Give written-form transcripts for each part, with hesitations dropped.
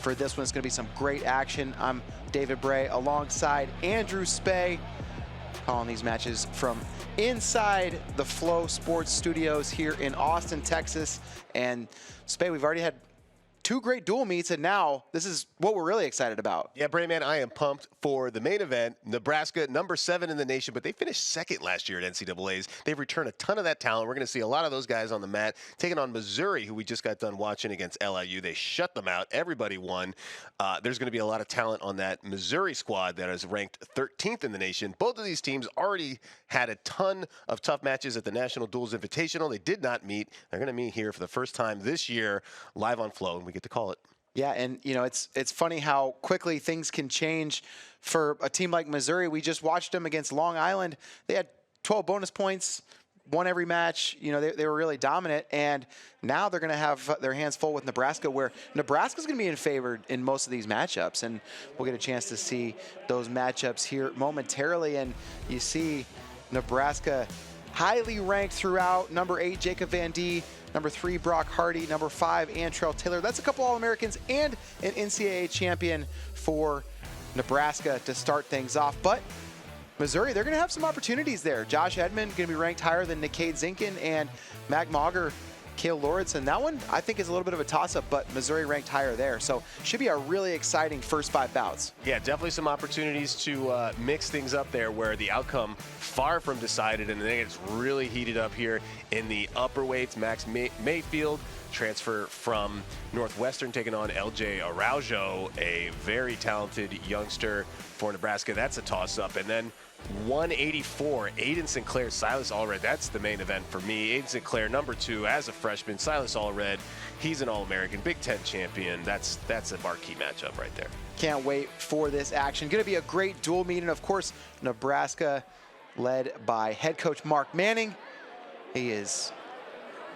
for this one. It's going to be some great action. I'm David Bray alongside Andrew Spey, calling these matches from inside the Flow Sports Studios here in Austin, Texas. And Spey, we've already had 2 great dual meets, and now this is what we're really excited about. Yeah, Brayman, I am pumped for the main event. Nebraska, number 7 in the nation, but they finished 2nd last year at NCAAs. They've returned a ton of that talent. We're going to see a lot of those guys on the mat, taking on Missouri, who we just got done watching against LIU. They shut them out. Everybody won. There's going to be a lot of talent on that Missouri squad that is ranked 13th in the nation. Both of these teams already had a ton of tough matches at the National Duels Invitational. They did not meet. They're going to meet here for the first time this year, live on Flow, and we get to call it. Yeah, and you know, it's funny how quickly things can change for a team like Missouri. We just watched them against Long Island. They had 12 bonus points, won every match. You know, they were really dominant, and now they're going to have their hands full with Nebraska, where Nebraska's going to be in favor in most of these matchups, and we'll get a chance to see those matchups here momentarily. And you see Nebraska highly ranked throughout. Number 8, Jacob Van D. Number 3, Brock Hardy. Number 5, Antrell Taylor. That's a couple All-Americans and an NCAA champion for Nebraska to start things off. But Missouri, they're going to have some opportunities there. Josh Edmond going to be ranked higher than Kade Zinkin, and Mack Mauger, Kael Lauridsen. That one, I think, is a little bit of a toss-up, but Missouri ranked higher there. So should be a really exciting first 5 bouts. Yeah, definitely some opportunities to mix things up there where the outcome far from decided, and then it's really heated up here in the upper weights. Max Mayfield, transfer from Northwestern, taking on LJ Araujo, a very talented youngster for Nebraska. That's a toss-up. And then 184, Aeden Sinclair, Silas Allred. That's the main event for me. Aeden Sinclair, number 2 as a freshman. Silas Allred, he's an All-American, Big Ten champion. That's a marquee matchup right there. Can't wait for this action. Going to be a great dual meet, and of course, Nebraska led by head coach Mark Manning. He is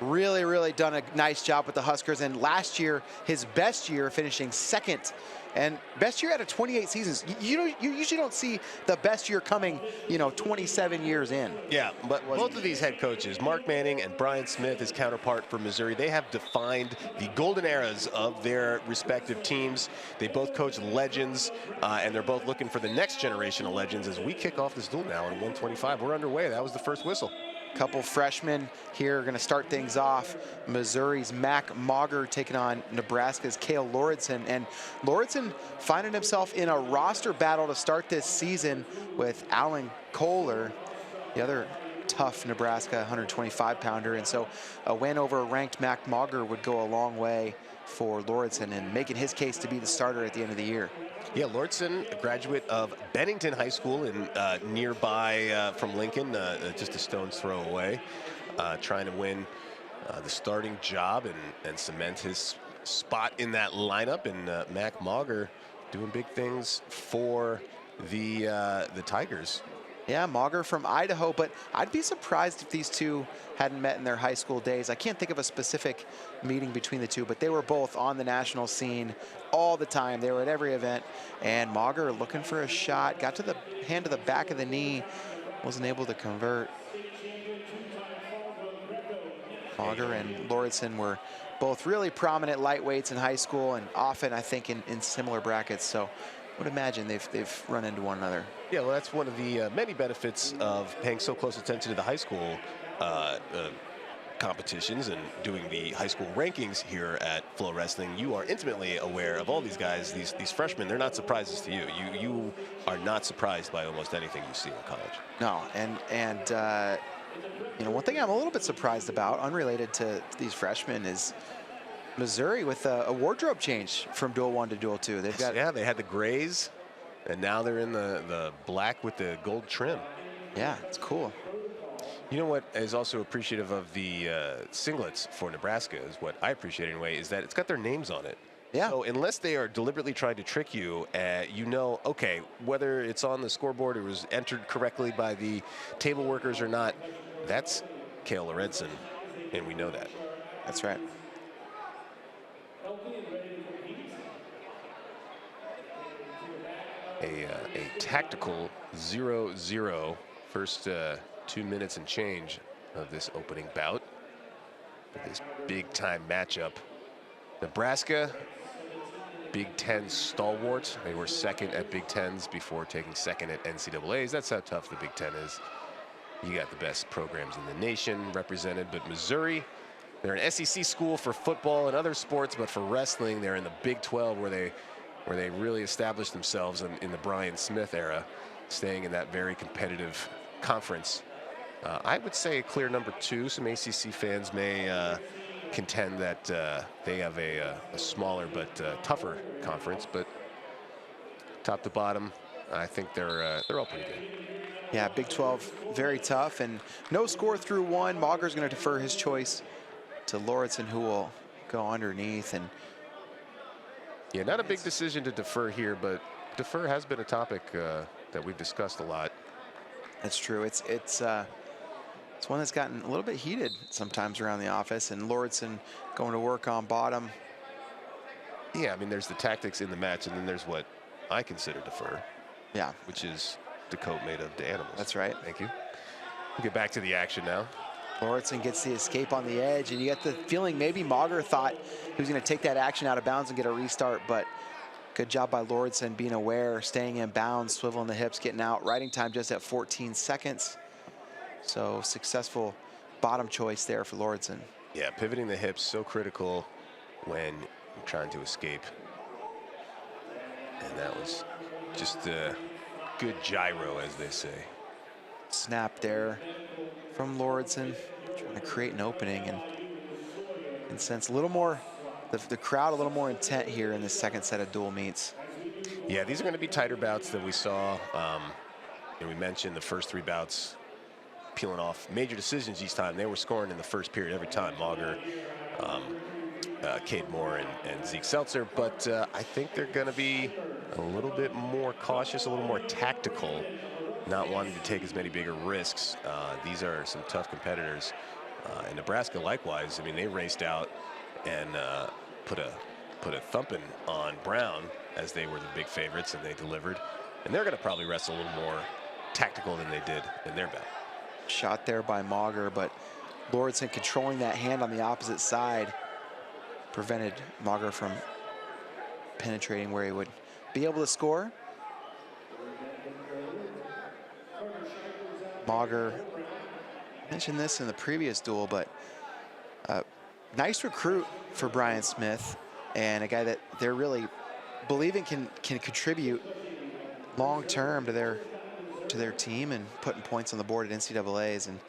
really done a nice job with the Huskers, and last year, his best year, finishing 2nd. And best year out of 28 seasons. You usually don't see the best year coming, 27 years in. Yeah, but both of these head coaches, Mark Manning and Brian Smith, his counterpart for Missouri, they have defined the golden eras of their respective teams. They both coach legends, and they're both looking for the next generation of legends as we kick off this duel now at 125. We're underway. That was the first whistle. Couple freshmen here are going to start things off. Missouri's Mack Mauger taking on Nebraska's Kael Lauridsen. And Lauridsen finding himself in a roster battle to start this season with Alan Kohler, the other tough Nebraska 125-pounder. And so a win over a ranked Mack Mauger would go a long way for Lauridsen and making his case to be the starter at the end of the year. Yeah, Lauridsen, a graduate of Bennington High School in nearby from Lincoln, just a stone's throw away, trying to win the starting job and cement his spot in that lineup. And Mack Mauger doing big things for the Tigers. Yeah, Mauger from Idaho, but I'd be surprised if these two hadn't met in their high school days. I can't think of a specific meeting between the two, but they were both on the national scene all the time. They were at every event, and Mauger looking for a shot, got to the hand to the back of the knee, wasn't able to convert. Mauger and Lauridsen were both really prominent lightweights in high school, and often, I think, in similar brackets. So I would imagine they've run into one another. Yeah, well, that's one of the many benefits of paying so close attention to the high school competitions and doing the high school rankings here at FloWrestling. You are intimately aware of all these guys, these freshmen. They're not surprises to you. You are not surprised by almost anything you see in college. No, and one thing I'm a little bit surprised about, unrelated to these freshmen, is Missouri with a wardrobe change from Duel 1 to Duel 2. They've got, yeah, they had the grays, and now they're in the black with the gold trim. Yeah, it's cool. You know what is also appreciative of the singlets for Nebraska, is what I appreciate anyway, is that it's got their names on it. Yeah. So unless they are deliberately trying to trick you, okay, whether it's on the scoreboard or was entered correctly by the table workers or not, that's Kael Lauridsen, and we know that. That's right. A tactical 0-0 first 2 minutes and change of this opening bout. This big time matchup. Nebraska Big Ten stalwarts. They were second at Big Tens before taking second at NCAAs. That's how tough the Big Ten is. You got the best programs in the nation represented, but Missouri, they're an SEC school for football and other sports, but for wrestling, they're in the Big 12 where they really established themselves in the Brian Smith era, staying in that very competitive conference. I would say a clear number 2. Some ACC fans may contend that they have a smaller but tougher conference, but top to bottom, I think they're all pretty good. Yeah, Big 12, very tough, and no score through 1. Mauger's going to defer his choice to Lauridsen, who will go underneath. And yeah, not a big decision to defer here, but defer has been a topic that we've discussed a lot. That's true. It's one that's gotten a little bit heated sometimes around the office, and Lauridsen going to work on bottom. Yeah, I mean, there's the tactics in the match, and then there's what I consider defer. Yeah. Which is the coat made of the animals. That's right. Thank you. We'll get back to the action now. Lauridsen gets the escape on the edge, and you get the feeling maybe Mauger thought he was going to take that action out of bounds and get a restart, but good job by Lauridsen being aware, staying in bounds, swiveling the hips, getting out. Riding time just at 14 seconds. So successful bottom choice there for Lauridsen. Yeah, pivoting the hips, so critical when you're trying to escape. And that was just a good gyro, as they say. Snap there from Lauridsen, trying to create an opening and sense a little more, the crowd a little more intent here in the second set of dual meets. Yeah, these are going to be tighter bouts than we saw. And we mentioned the first 3 bouts peeling off major decisions each time. They were scoring in the first period every time. Mauger, Cade Moore, and Zeke Seltzer. But I think they're going to be a little bit more cautious, a little more tactical, not wanting to take as many bigger risks. These are some tough competitors. And Nebraska, likewise, I mean, they raced out and put a thumping on Brown as they were the big favorites, and they delivered. And they're going to probably wrestle a little more tactical than they did in their bout. Shot there by Mauger, but Lauridsen controlling that hand on the opposite side prevented Mauger from penetrating where he would be able to score. Mauger mentioned this in the previous duel, but nice recruit for Brian Smith, and a guy that they're really believing can contribute long term to their team and putting points on the board at NCAAs, and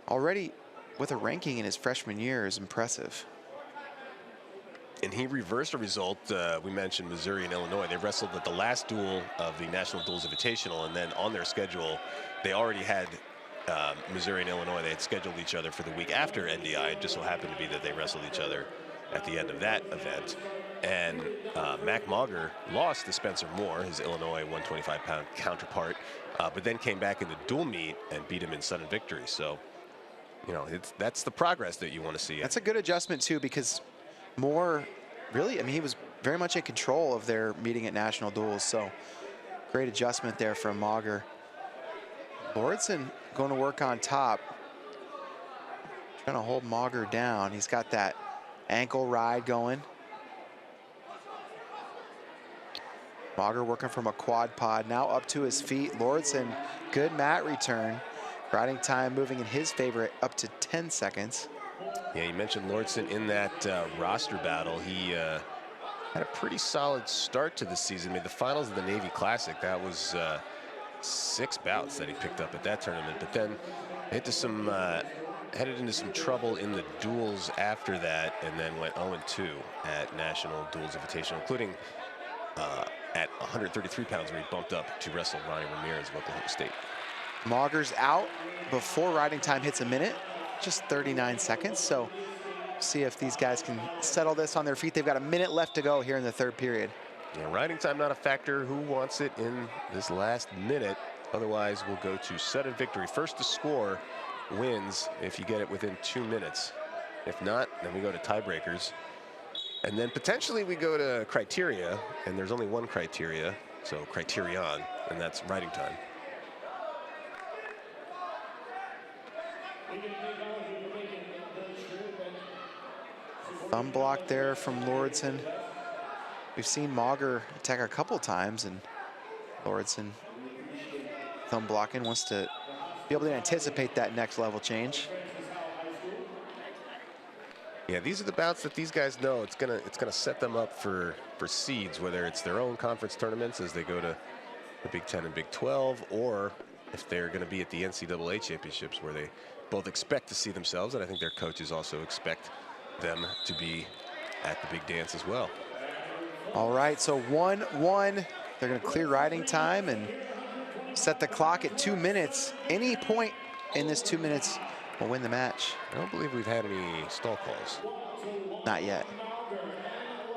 already with a ranking in his freshman year is impressive. And he reversed a result. We mentioned Missouri and Illinois. They wrestled at the last duel of the National Duels Invitational, and then on their schedule, they already had Missouri and Illinois. They had scheduled each other for the week after NDI. It just so happened to be that they wrestled each other at the end of that event. And Mack Mauger lost to Spencer Moore, his Illinois 125-pound counterpart, but then came back in the dual meet and beat him in sudden victory. So, you know, that's the progress that you want to see. That's a good adjustment, too, because Moore, really, I mean, he was very much in control of their meeting at National Duels. So, great adjustment there from Mauger. Lauridsen going to work on top. Trying to hold Mauger down. He's got that ankle ride going. Mauger working from a quad pod, now up to his feet. Lauridsen, good mat return. Riding time moving in his favor up to 10 seconds. Yeah, you mentioned Lauridsen in that roster battle. He had a pretty solid start to the season. Made the finals of the Navy Classic. That was 6 bouts that he picked up at that tournament. But then headed into some trouble in the duels after that, and then went 0-2 at National Duels Invitational, including at 133 pounds where he bumped up to wrestle Ronnie Ramirez of Oklahoma State. Mauger's out before riding time hits a minute, just 39 seconds. So see if these guys can settle this on their feet. They've got a minute left to go here in the third period. Yeah, riding time not a factor. Who wants it in this last minute? Otherwise, we'll go to sudden victory. First to score wins if you get it within 2 minutes. If not, then we go to tiebreakers. And then potentially we go to criteria, and there's only one criteria, so criterion, and that's riding time. Thumb block there from Lauridsen. We've seen Mauger attack a couple times, and Lauridsen, thumb blocking, wants to be able to anticipate that next level change. Yeah, these are the bouts that these guys know it's gonna set them up for seeds, whether it's their own conference tournaments as they go to the Big 10 and Big 12, or if they're going to be at the NCAA championships where they both expect to see themselves, and I think their coaches also expect them to be at the big dance as well. All right, so 1-1. They're going to clear riding time and set the clock at 2 minutes. Any point in this 2 minutes will win the match. I don't believe we've had any stall calls. Not yet.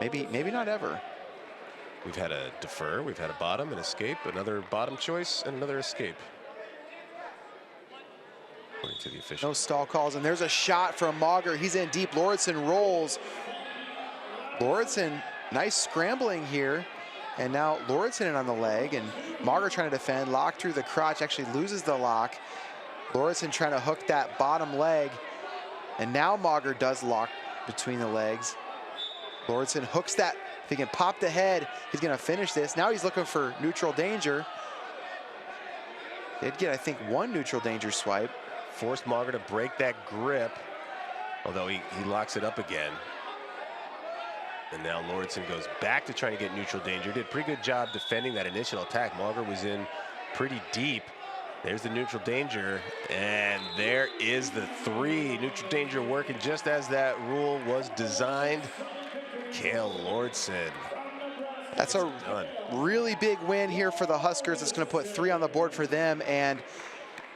Maybe not ever. We've had a defer, we've had a bottom, an escape, another bottom choice, and another escape. According to the official. No stall calls, and there's a shot from Mauger. He's in deep. Lauridsen rolls. Lauridsen, nice scrambling here. And now Lauridsen in on the leg, and Mauger trying to defend. Lock through the crotch, actually loses the lock. Lauridsen trying to hook that bottom leg. And now Mauger does lock between the legs. Lauridsen hooks that. If he can pop the head, he's going to finish this. Now he's looking for neutral danger. Did get, I think, one neutral danger swipe. Forced Mauger to break that grip, although he locks it up again. And now Lauridsen goes back to trying to get neutral danger. Did a pretty good job defending that initial attack. Mauger was in pretty deep. There's the neutral danger, and there is the 3. Neutral danger working just as that rule was designed. Kael Lauridsen. That's a really big win here for the Huskers. It's going to put 3 on the board for them. And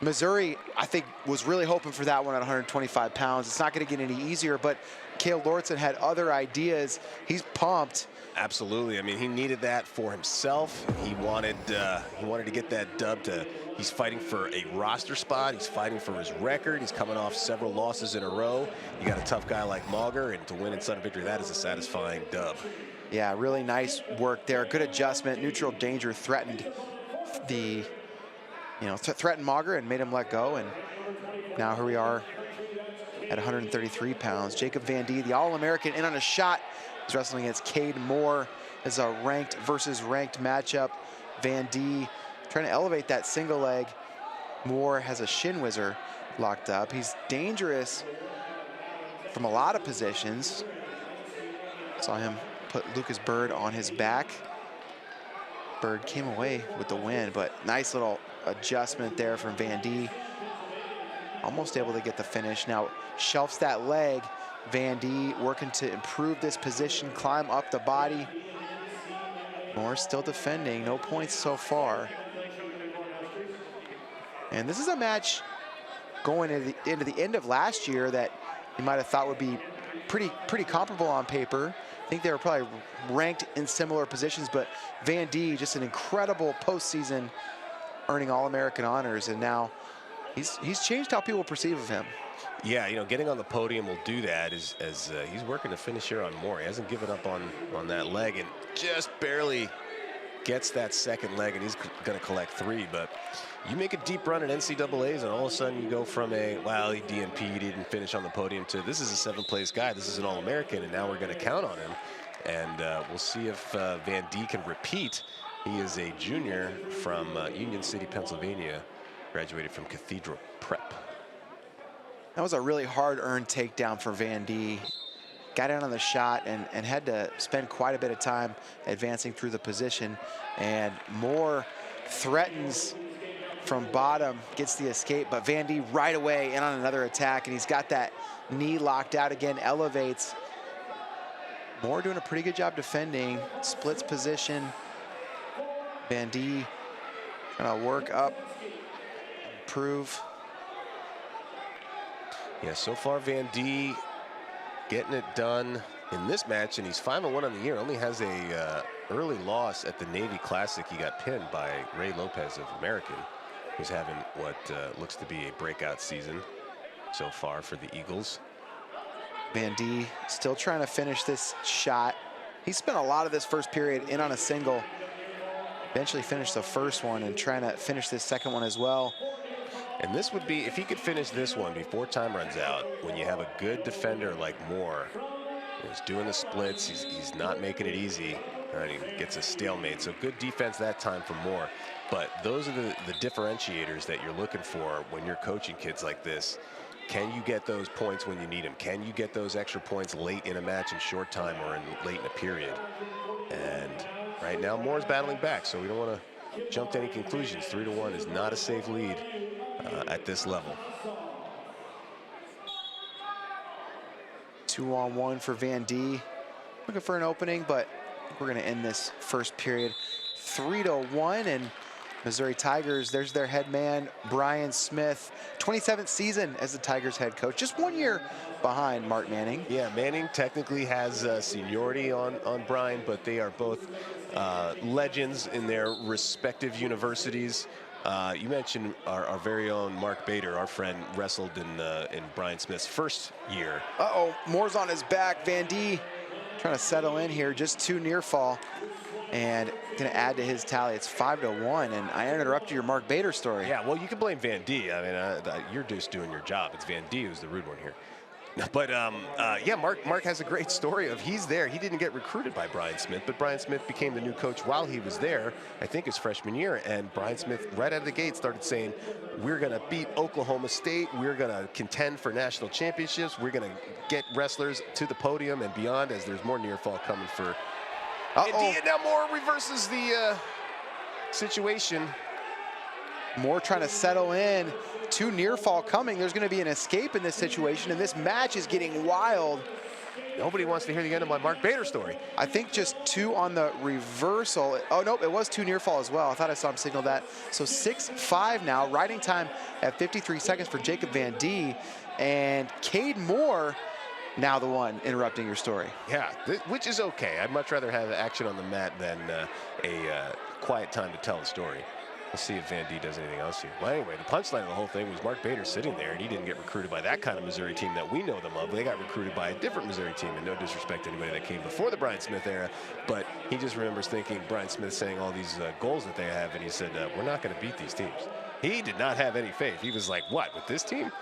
Missouri, I think, was really hoping for that one at 125 pounds. It's not going to get any easier, but Kael Lauridsen had other ideas. He's pumped. Absolutely. I mean, he needed that for himself. He wanted to get that dub. He's fighting for a roster spot. He's fighting for his record. He's coming off several losses in a row. You got a tough guy like Mauger, and to win in sudden victory, that is a satisfying dub. Yeah, really nice work there. Good adjustment. Neutral danger threatened threatened Mauger and made him let go. And now here we are at 133 pounds. Jacob Van D, the All-American, in on a shot. He's wrestling against Cade Moore. It's a ranked versus ranked matchup. Van D trying to elevate that single leg. Moore has a shin whizzer locked up. He's dangerous from a lot of positions. Saw him put Lucas Bird on his back. Bird came away with the win, but nice little adjustment there from Van D. Almost able to get the finish. Now shelves that leg. Van D working to improve this position, climb up the body. Moore still defending, no points so far. And this is a match going into the end of last year that you might have thought would be pretty comparable on paper. I think they were probably ranked in similar positions, but Van D, just an incredible postseason, earning All-American honors, and now he's changed how people perceive of him. Yeah, getting on the podium will do that as he's working to finish here on Moore. He hasn't given up on that leg and just barely gets that second leg, and he's going to collect 3. But you make a deep run at NCAAs, and all of a sudden you go from he DNP'd, didn't finish on the podium, to this is a 7th place guy, this is an All-American, and now we're going to count on him. And we'll see if Van D can repeat. He is a junior from Union City, Pennsylvania, graduated from Cathedral Prep. That was a really hard-earned takedown for Van D. Got in on the shot and had to spend quite a bit of time advancing through the position. And Moore threatens from bottom, gets the escape, but Van D right away in on another attack, and he's got that knee locked out again, elevates. Moore doing a pretty good job defending, splits position. Van D trying to work up, improve. Yeah, so far Van D getting it done in this match, and he's 5-1 on the year. Only has a early loss at the Navy Classic. He got pinned by Ray Lopez of American, who's having what looks to be a breakout season so far for the Eagles. Van D still trying to finish this shot. He spent a lot of this first period in on a single. Eventually finished the first one and trying to finish this second one as well. And this would be, if he could finish this one before time runs out, when you have a good defender like Moore, he's doing the splits, he's not making it easy. And he gets a stalemate. So good defense that time for Moore. But those are the differentiators that you're looking for when you're coaching kids like this. Can you get those points when you need them? Can you get those extra points late in a match in short time or late in a period? And right now, Moore's battling back, so we don't want to jump to any conclusions. 3-1 is not a safe lead at this level. 2-on-1 for Van D. Looking for an opening, but we're going to end this first period 3-1. And Missouri Tigers, there's their head man, Brian Smith. 27th season as the Tigers head coach. Just 1 year behind Mark Manning. Yeah, Manning technically has seniority on Brian, but they are both legends in their respective universities. You mentioned our very own Mark Bader, our friend, wrestled in Brian Smith's first year. Uh-oh, Moore's on his back. Van D trying to settle in here, just 2 near fall. And going to add to his tally. It's 5-1, and I interrupted your Mark Bader story. Yeah, well, you can blame Van D. I mean, you're just doing your job. It's Van D who's the rude one here. But yeah, Mark has a great story of he's there. He didn't get recruited by Brian Smith, but Brian Smith became the new coach while he was there, I think his freshman year. And Brian Smith, right out of the gate, started saying, we're going to beat Oklahoma State. We're going to contend for national championships. We're going to get wrestlers to the podium and beyond, as there's more near fall coming for India. Now Moore reverses the situation. Moore trying to settle in. 2 near fall coming. There's going to be an escape in this situation, and this match is getting wild. Nobody wants to hear the end of my Mark Bader story. I think just 2 on the reversal. Oh, nope, it was 2 near fall as well. I thought I saw him signal that. So 6-5 now. Riding time at 53 seconds for Jacob Van D. And Cade Moore, now the one interrupting your story. Yeah, which is okay. I'd much rather have action on the mat than a quiet time to tell a story. Let's see if Van D does anything else here. Well, anyway, the punchline of the whole thing was Mark Bader sitting there, and he didn't get recruited by that kind of Missouri team that we know them of. They got recruited by a different Missouri team, and no disrespect to anybody that came before the Brian Smith era, but he just remembers thinking Brian Smith saying all these goals that they have, and he said, we're not going to beat these teams. He did not have any faith. He was like, what, with this team?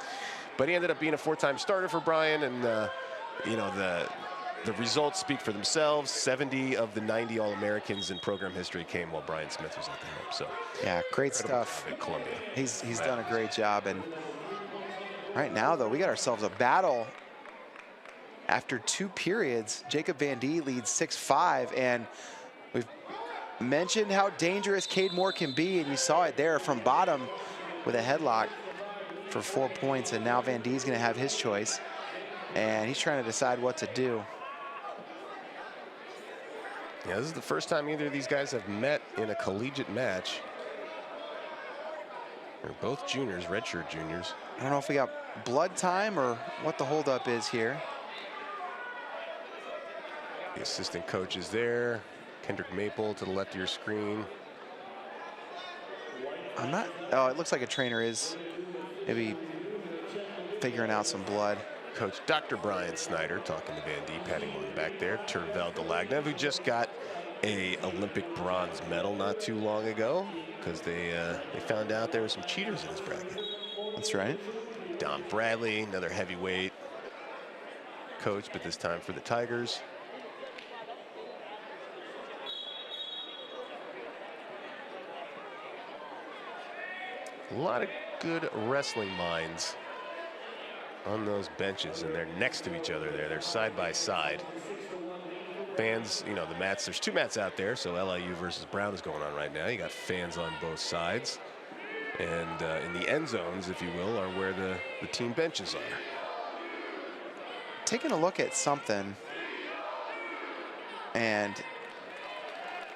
But he ended up being a 4-time starter for Brian, and you know, the results speak for themselves. 70 of the 90 All-Americans in program history came while Brian Smith was at the helm. So yeah, great stuff at Columbia. He's done a great job. And right now, though, we got ourselves a battle. After 2 periods, Jacob Van D leads 6-5, and we've mentioned how dangerous Cade Moore can be, and you saw it there from bottom with a headlock for 4 points, and now Van D's going to have his choice, and he's trying to decide what to do. Yeah, this is the first time either of these guys have met in a collegiate match. They're both juniors, redshirt juniors. I don't know if we got blood time or what the holdup is here. The assistant coach is there. Kendrick Maple to the left of your screen. I'm not, oh, it looks like a trainer is maybe figuring out some blood. Coach Dr. Brian Snyder talking to Van D, patting him on the back there. Tervel Delagnev, who just got a Olympic bronze medal not too long ago because they found out there were some cheaters in his bracket. That's right. Don Bradley, another heavyweight coach, but this time for the Tigers. A lot of good wrestling minds on those benches, and they're next to each other there. They're side by side. Fans, you know, the mats, there's 2 mats out there, so LIU versus Brown is going on right now. You got fans on both sides. And in the end zones, if you will, are where the team benches are. Taking a look at something, and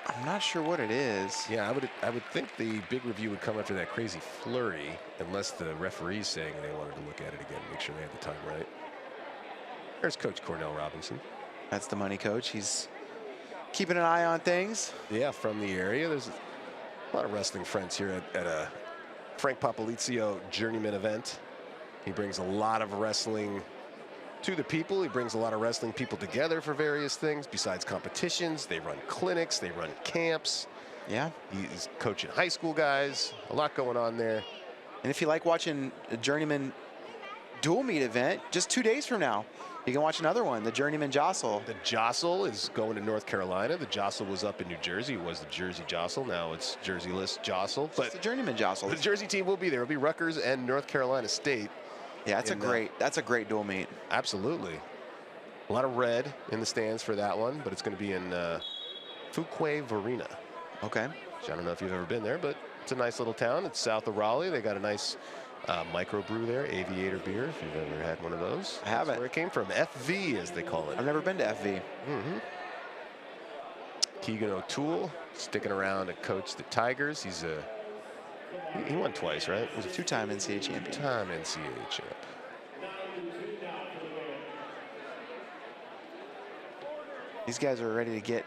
I'm not sure what it is. Yeah, I would think the big review would come after that crazy flurry, unless the referee's saying they wanted to look at it again, make sure they had the time right. There's Coach Cornell Robinson. That's the money coach. He's keeping an eye on things. Yeah, from the area. There's a lot of wrestling friends here at a Frank Popolizio Journeymen event. He brings a lot of wrestling to the people. He brings a lot of wrestling people together for various things besides competitions. They run clinics, they run camps. Yeah. He's coaching high school guys. A lot going on there. And if you like watching a Journeyman dual meet event, just 2 days from now You can watch another one, the Journeyman Jostle. The Jostle is going to North Carolina. The Jostle was up in New Jersey. It was the Jersey Jostle. Now it's Jersey-less Jostle. But it's the Journeyman Jostle. The Jersey team will be there. It'll be Rutgers and North Carolina State. Yeah, that's a great dual meet. Absolutely. A lot of red in the stands for that one, but it's going to be in Fuquay Varina. Okay. Which I don't know if you've ever been there, but it's a nice little town. It's south of Raleigh. They got a nice microbrew there, Aviator beer, if you've ever had one of those. I haven't. That's where it came from, FV as they call it. I've never been to FV. Keegan O'Toole sticking around to coach the Tigers. He won twice, right? Was a two-time NCAA champion. Two-time NCAA champ. These guys are ready to get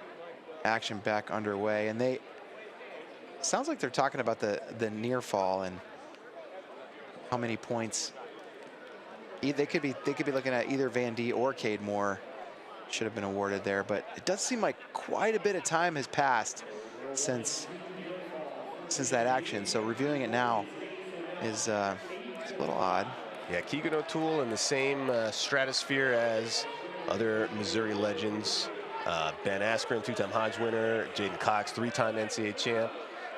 action back underway, and sounds like they're talking about the near fall and how many points they could be looking at. Either Van D or Cade Moore should have been awarded there, but it does seem like quite a bit of time has passed since that action. So reviewing it now is a little odd. Yeah, Keegan O'Toole in the same stratosphere as other Missouri legends. Ben Askren, two-time Hodge winner. Jaden Cox, three-time NCAA champ.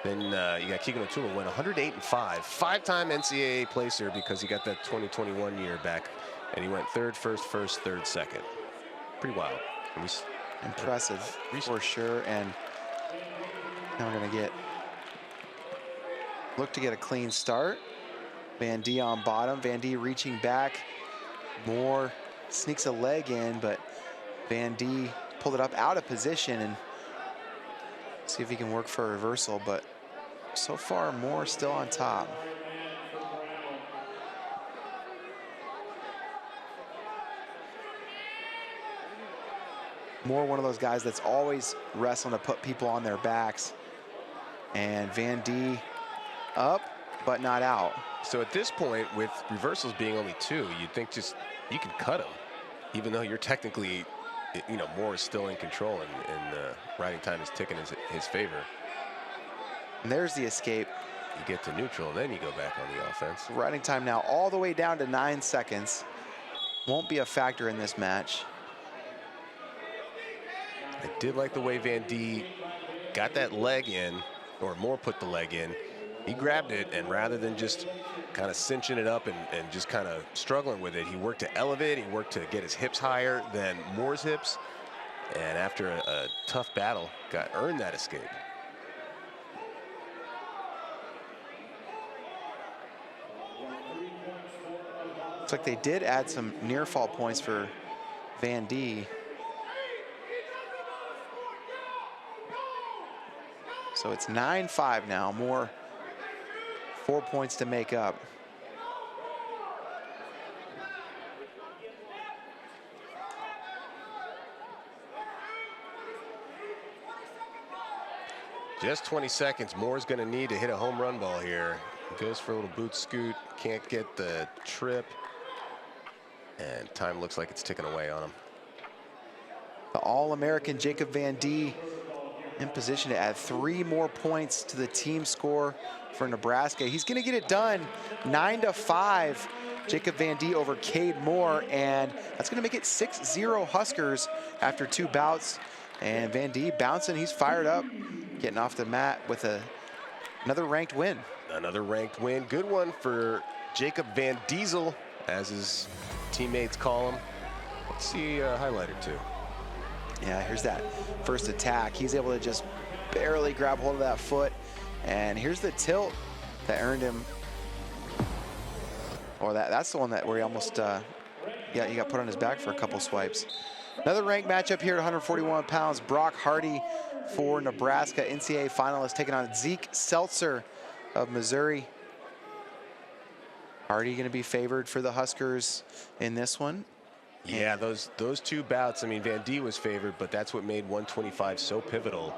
Then you got Keegan O'Toole, went 108-5, five-time NCAA placer because he got that 2021 year back, and he went third, first, third, second. Pretty wild. Impressive for sure. And now we're gonna look to get a clean start. Van D on bottom. Van D reaching back. Moore sneaks a leg in, but Van D pulled it up out of position and see if he can work for a reversal, but so far Moore still on top. Moore, one of those guys that's always wrestling to put people on their backs. And Van D up, but not out. So at this point, with reversals being only two, you'd think just you can cut him, even though you're technically, Moore is still in control, and riding time is ticking in his favor. And there's the escape. You get to neutral, and then you go back on the offense. Riding time now all the way down to 9 seconds. Won't be a factor in this match. I did like the way Van D got that leg in, or Moore put the leg in. He grabbed it, and rather than just kind of cinching it up and just kind of struggling with it, he worked to elevate, he worked to get his hips higher than Moore's hips, and after a tough battle, earned that escape. Looks like they did add some near fall points for Van D. So it's 9-5 now. Moore 4 points to make up. Just 20 seconds. Moore's going to need to hit a home run ball here. Goes for a little boot scoot. Can't get the trip. And time looks like it's ticking away on him. The All-American Jacob Van D in position to add 3 more points to the team score for Nebraska. He's going to get it done. 9-5. Jacob Van D over Cade Moore, and that's going to make it 6-0 Huskers after 2 bouts. And Van D bouncing. He's fired up, getting off the mat with another ranked win. Another ranked win. Good one for Jacob Van Diesel, as his teammates call him. Let's see a highlight or two. Yeah, here's that first attack. He's able to just barely grab hold of that foot. And here's the tilt that earned him. Or that's the one where he almost, he got put on his back for a couple swipes. Another ranked matchup here at 141 pounds. Brock Hardy for Nebraska, NCAA finalist, taking on Zeke Seltzer of Missouri. Hardy going to be favored for the Huskers in this one. Yeah, those 2 bouts, I mean, Van D was favored, but that's what made 125 so pivotal,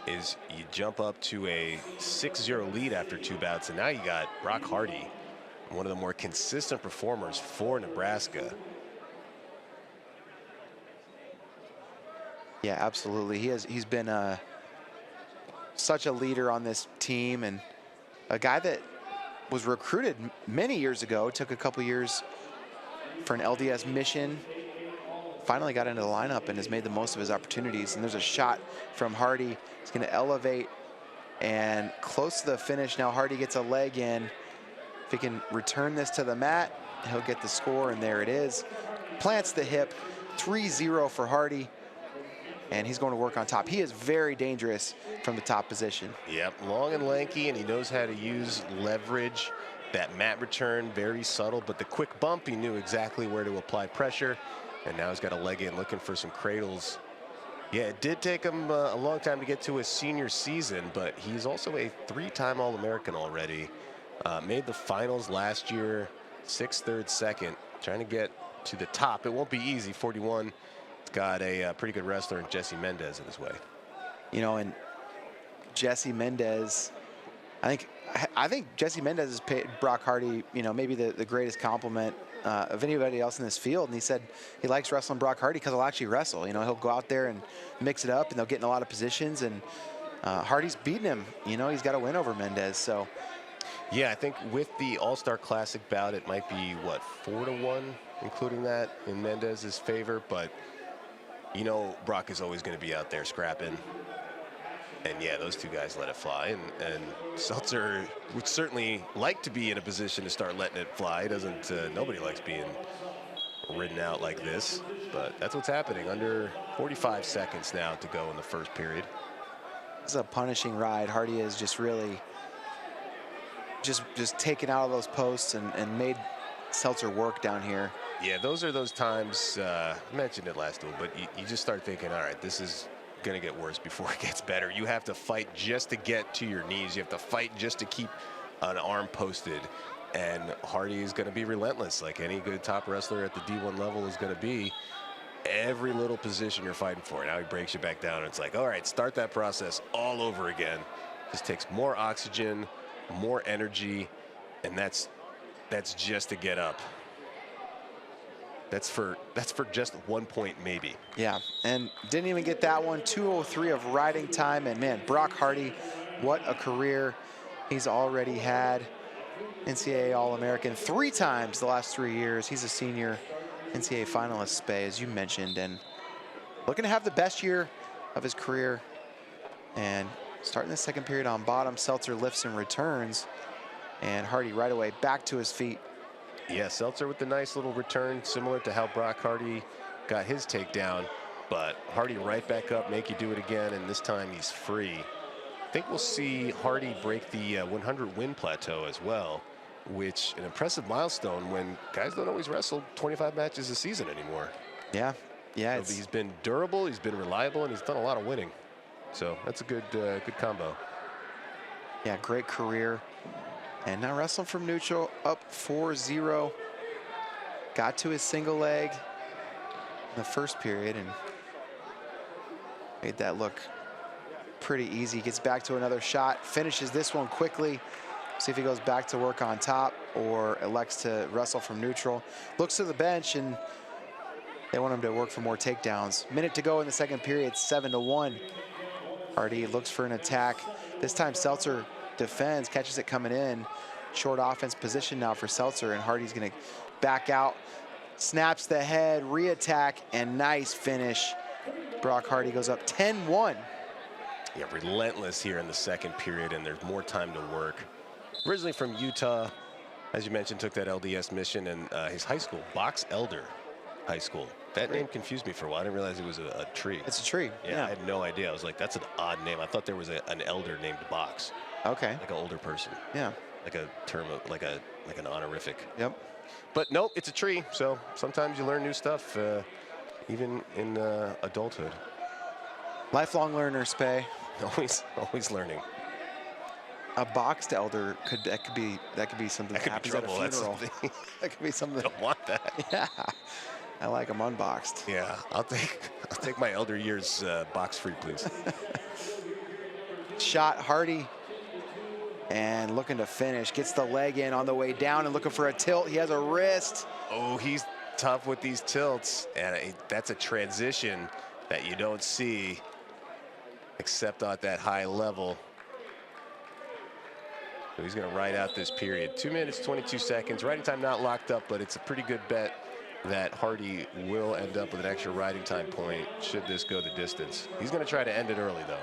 is you jump up to a 6-0 lead after 2 bouts, and now you got Brock Hardy, one of the more consistent performers for Nebraska. Yeah, absolutely. He's been such a leader on this team, and a guy that was recruited many years ago, took a couple years for an LDS mission, finally got into the lineup and has made the most of his opportunities. And there's a shot from Hardy. He's going to elevate and close to the finish. Now Hardy gets a leg in. If he can return this to the mat, he'll get the score, and there it is. Plants the hip, 3-0 for Hardy, and he's going to work on top. He is very dangerous from the top position. Yep, long and lanky, and he knows how to use leverage. That mat return, very subtle, but the quick bump, he knew exactly where to apply pressure, and now he's got a leg in looking for some cradles. Yeah, it did take him a long time to get to his senior season, but he's also a 3-time All-American already. Made the finals last year, 6th, 3rd, 2nd, trying to get to the top. It won't be easy. 41. It's got a pretty good wrestler in Jesse Mendez in his way. You know, and Jesse Mendez, I think Jesse Mendez has paid Brock Hardy, you know, maybe the greatest compliment of anybody else in this field. And he said he likes wrestling Brock Hardy because he'll actually wrestle. You know, he'll go out there and mix it up, and they'll get in a lot of positions. And Hardy's beating him. You know, he's got a win over Mendez. So. Yeah, I think with the All-Star Classic bout, it might be, what, 4-1, including that in Mendez's favor. But, you know, Brock is always going to be out there scrapping. And, yeah, those two guys let it fly. And Seltzer would certainly like to be in a position to start letting it fly. Nobody likes being ridden out like this. But that's what's happening. Under 45 seconds now to go in the first period. This is a punishing ride. Hardy is just really... just taken out of those posts and made Seltzer work down here. Yeah, those are those times, I mentioned it last duel, but you just start thinking, all right, this is going to get worse before it gets better. You have to fight just to get to your knees. You have to fight just to keep an arm posted. And Hardy is going to be relentless, like any good top wrestler at the D1 level is going to be. Every little position you're fighting for. Now he breaks you back down, and it's like, all right, start that process all over again. Just takes more oxygen, more energy, and that's just to get up. That's for just 1 point maybe. Yeah, and didn't even get that one. 2:03 of riding time, and man, Brock Hardy, what a career he's already had. NCAA All-American 3 times the last 3 years. He's a senior NCAA finalist, Spay, as you mentioned, and looking to have the best year of his career. And starting the second period on bottom, Seltzer lifts and returns, and Hardy right away back to his feet. Yeah, Seltzer with the nice little return, similar to how Brock Hardy got his takedown, but Hardy right back up, make you do it again, and this time he's free. I think we'll see Hardy break the 100 win plateau as well, which an impressive milestone when guys don't always wrestle 25 matches a season anymore. Yeah, yeah. So he's been durable, he's been reliable, and he's done a lot of winning. So that's a good combo. Yeah, great career. And now wrestling from neutral, up 4-0. Got to his single leg in the first period and made that look pretty easy. Gets back to another shot, finishes this one quickly. See if he goes back to work on top or elects to wrestle from neutral. Looks to the bench, and they want him to work for more takedowns. Minute to go in the second period, 7-1. Hardy looks for an attack. This time Seltzer defends, catches it coming in. Short offense position now for Seltzer, and Hardy's gonna back out, snaps the head, re-attack, and nice finish. Brock Hardy goes up 10-1. Yeah, relentless here in the second period, and there's more time to work. Originally from Utah, as you mentioned, took that LDS mission, and his high school, Box Elder High School. That name confused me for a while. I didn't realize it was a tree. It's a tree. Yeah, I had no idea. I was like, that's an odd name. I thought there was an elder named Box. Okay. Like an older person. Yeah. Like a term of, like an honorific. Yep. But nope, it's a tree. So sometimes you learn new stuff, even in adulthood. Lifelong learner, Spay. Always learning. A boxed elder could be something that happens at a funeral. That could be something. Don't want that. Yeah. I like them unboxed. Yeah, I'll take my elder years box free, please. Shot Hardy, and looking to finish. Gets the leg in on the way down and looking for a tilt. He has a wrist. Oh, he's tough with these tilts, and that's a transition that you don't see except at that high level. So he's going to ride out this period. 2 minutes, 22 seconds. Riding time not locked up, but it's a pretty good bet that Hardy will end up with an extra riding time point should this go the distance. He's going to try to end it early, though.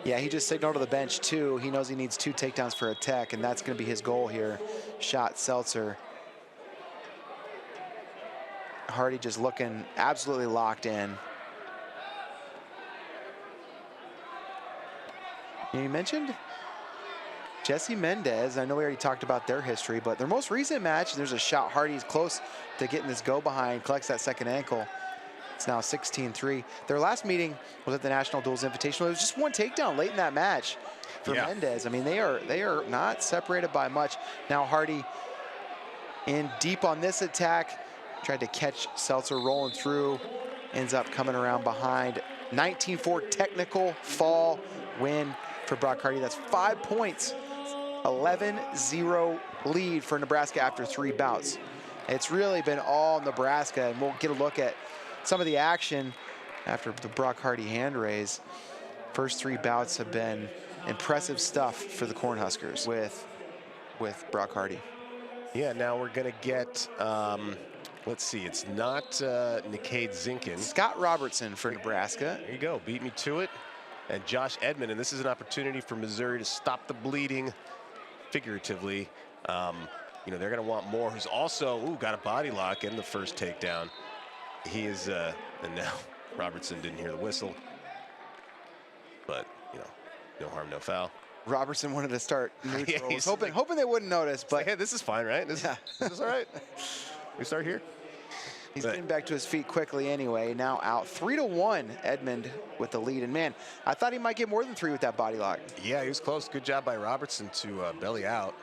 Yeah, he just signaled to the bench, too. He knows he needs 2 takedowns for a tech, and that's going to be his goal here. Shot Seltzer. Hardy just looking absolutely locked in. You mentioned Jesse Mendez. I know we already talked about their history, but their most recent match, there's a shot. Hardy's close to getting this go behind, collects that second ankle. It's now 16-3. Their last meeting was at the National Duels Invitational. It was just 1 takedown late in that match for Mendez. I mean, they are not separated by much. Now Hardy in deep on this attack. Tried to catch Seltzer rolling through. Ends up coming around behind. 19-4 technical fall win for Brock Hardy. That's 5 points. 11-0 lead for Nebraska after 3 bouts. It's really been all Nebraska, and we'll get a look at some of the action after the Brock Hardy hand raise. First 3 bouts have been impressive stuff for the Cornhuskers with Brock Hardy. Yeah, now we're going to get, let's see, it's not Nikade Zinkin. Scott Robertson for Nebraska. There you go, beat me to it. And Josh Edmond, and this is an opportunity for Missouri to stop the bleeding, figuratively. You know, they're going to want more. Who's also, got a body lock in the first takedown. He is, and now Robertson didn't hear the whistle. But, you know, no harm, no foul. Robertson wanted to start neutral. He's hoping they wouldn't notice, but hey, this is fine, right? This is all right. We start here. He's getting back to his feet quickly anyway. Now out 3-1, Edmond with the lead. And man, I thought he might get more than 3 with that body lock. Yeah, he was close. Good job by Robertson to belly out.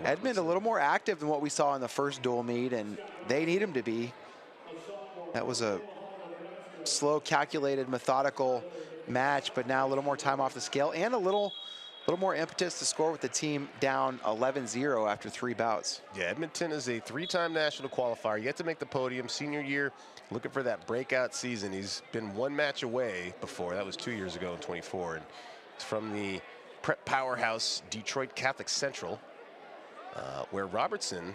Edmond a little more active than what we saw in the first dual meet, and they need him to be. That was a slow, calculated, methodical match, but now a little more time off the scale and a little more impetus to score with the team down 11-0 after 3 bouts. Yeah, Edmonton is a 3-time national qualifier, yet to make the podium. Senior year, looking for that breakout season. He's been 1 match away before. That was 2 years ago in 24. And it's from the prep powerhouse Detroit Catholic Central, where Robertson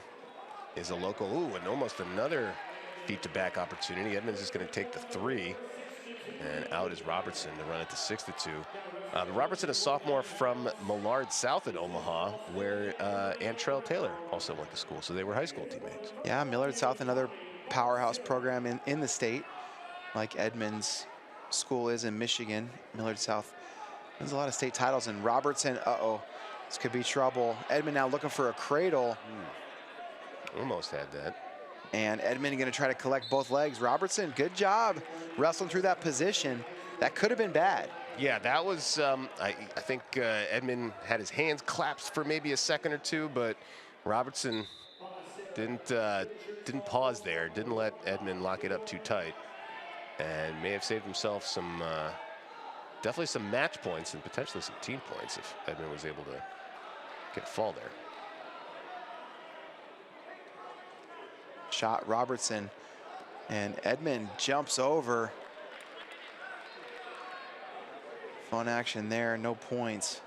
is a local. And almost another feet-to-back opportunity. Edmonds is going to take the 3. And out is Robertson to run it to 6-2. Robertson, a sophomore from Millard South in Omaha, where Antrell Taylor also went to school. So they were high school teammates. Yeah, Millard South, another powerhouse program in the state, like Edmonds school is in Michigan. Millard South has a lot of state titles. And Robertson, this could be trouble. Edmond now looking for a cradle. Almost had that. And Edmond going to try to collect both legs. Robertson, good job wrestling through that position. That could have been bad. Yeah, that was, I think Edmond had his hands clasped for maybe a second or 2, but Robertson didn't pause there, didn't let Edmond lock it up too tight, and may have saved himself some, definitely some match points and potentially some team points if Edmond was able to get a fall there. Shot Robertson, and Edmond jumps over. Fun action there, no points.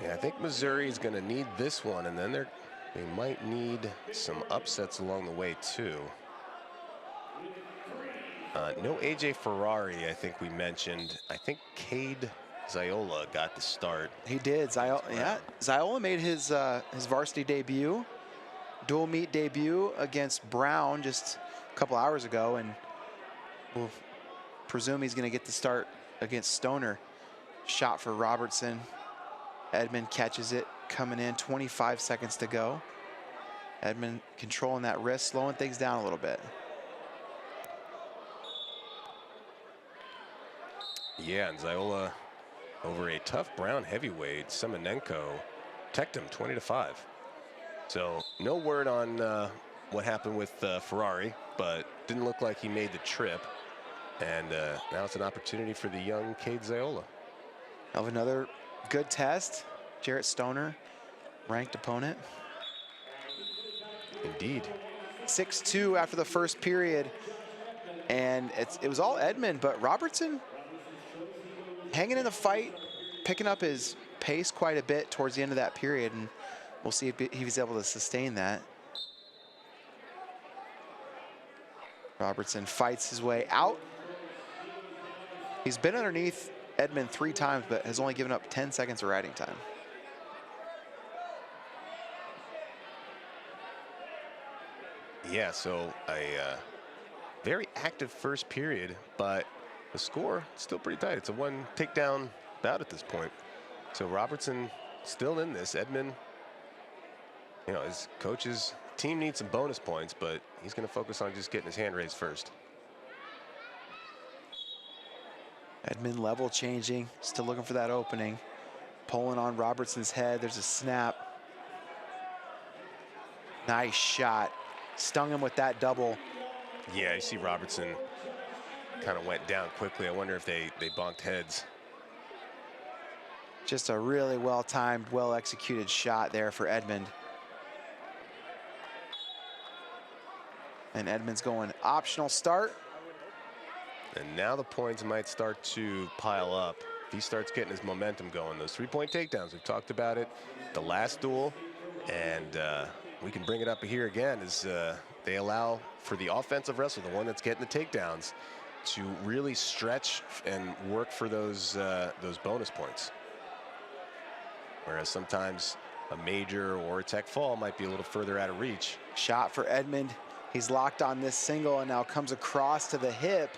Yeah, I think Missouri is going to need this one, and then they might need some upsets along the way too. No AJ Ferrari, I think we mentioned. I think Cade Ziola got the start. He did. Ziola made his varsity debut, dual meet debut against Brown just a couple hours ago, and we'll presume he's going to get the start against Stoner. Shot for Robertson. Edmond catches it, coming in, 25 seconds to go. Edmond controlling that wrist, slowing things down a little bit. Yeah, and Ziola over a tough Brown heavyweight, Semenenko, teched him 20-5. So no word on what happened with Ferrari, but didn't look like he made the trip. And now it's an opportunity for the young Cade Ziola. Of another good test. Jarrett Stoner, ranked opponent. Indeed. 6-2 after the first period. And it was all Edmond, but Robertson hanging in the fight, picking up his pace quite a bit towards the end of that period, and we'll see if he's able to sustain that. Robertson fights his way out. He's been underneath Edmond 3 times, but has only given up 10 seconds of riding time. Yeah, so a very active first period, but the score still pretty tight. It's a 1 takedown bout at this point. So Robertson still in this. Edmond, you know, his coach's team needs some bonus points, but he's going to focus on just getting his hand raised first. Edmond level changing, still looking for that opening. Pulling on Robertson's head, there's a snap. Nice shot, stung him with that double. Yeah, you see Robertson kind of went down quickly. I wonder if they bunked heads. Just a really well-timed, well-executed shot there for Edmond. And Edmond's going optional start. And now the points might start to pile up. If he starts getting his momentum going, those 3-point takedowns, we've talked about it, the last duel, and we can bring it up here again, is they allow for the offensive wrestler, the one that's getting the takedowns, to really stretch and work for those bonus points. Whereas sometimes a major or a tech fall might be a little further out of reach. Shot for Edmond. He's locked on this single and now comes across to the hip.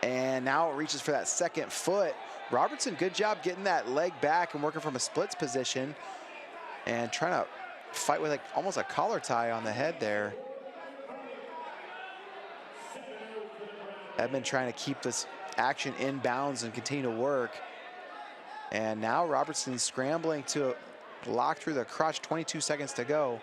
And now it reaches for that second foot. Robertson, good job getting that leg back and working from a splits position and trying to fight with like almost a collar tie on the head there. Edmond trying to keep this action in bounds and continue to work. And now Robertson scrambling to lock through the crotch, 22 seconds to go.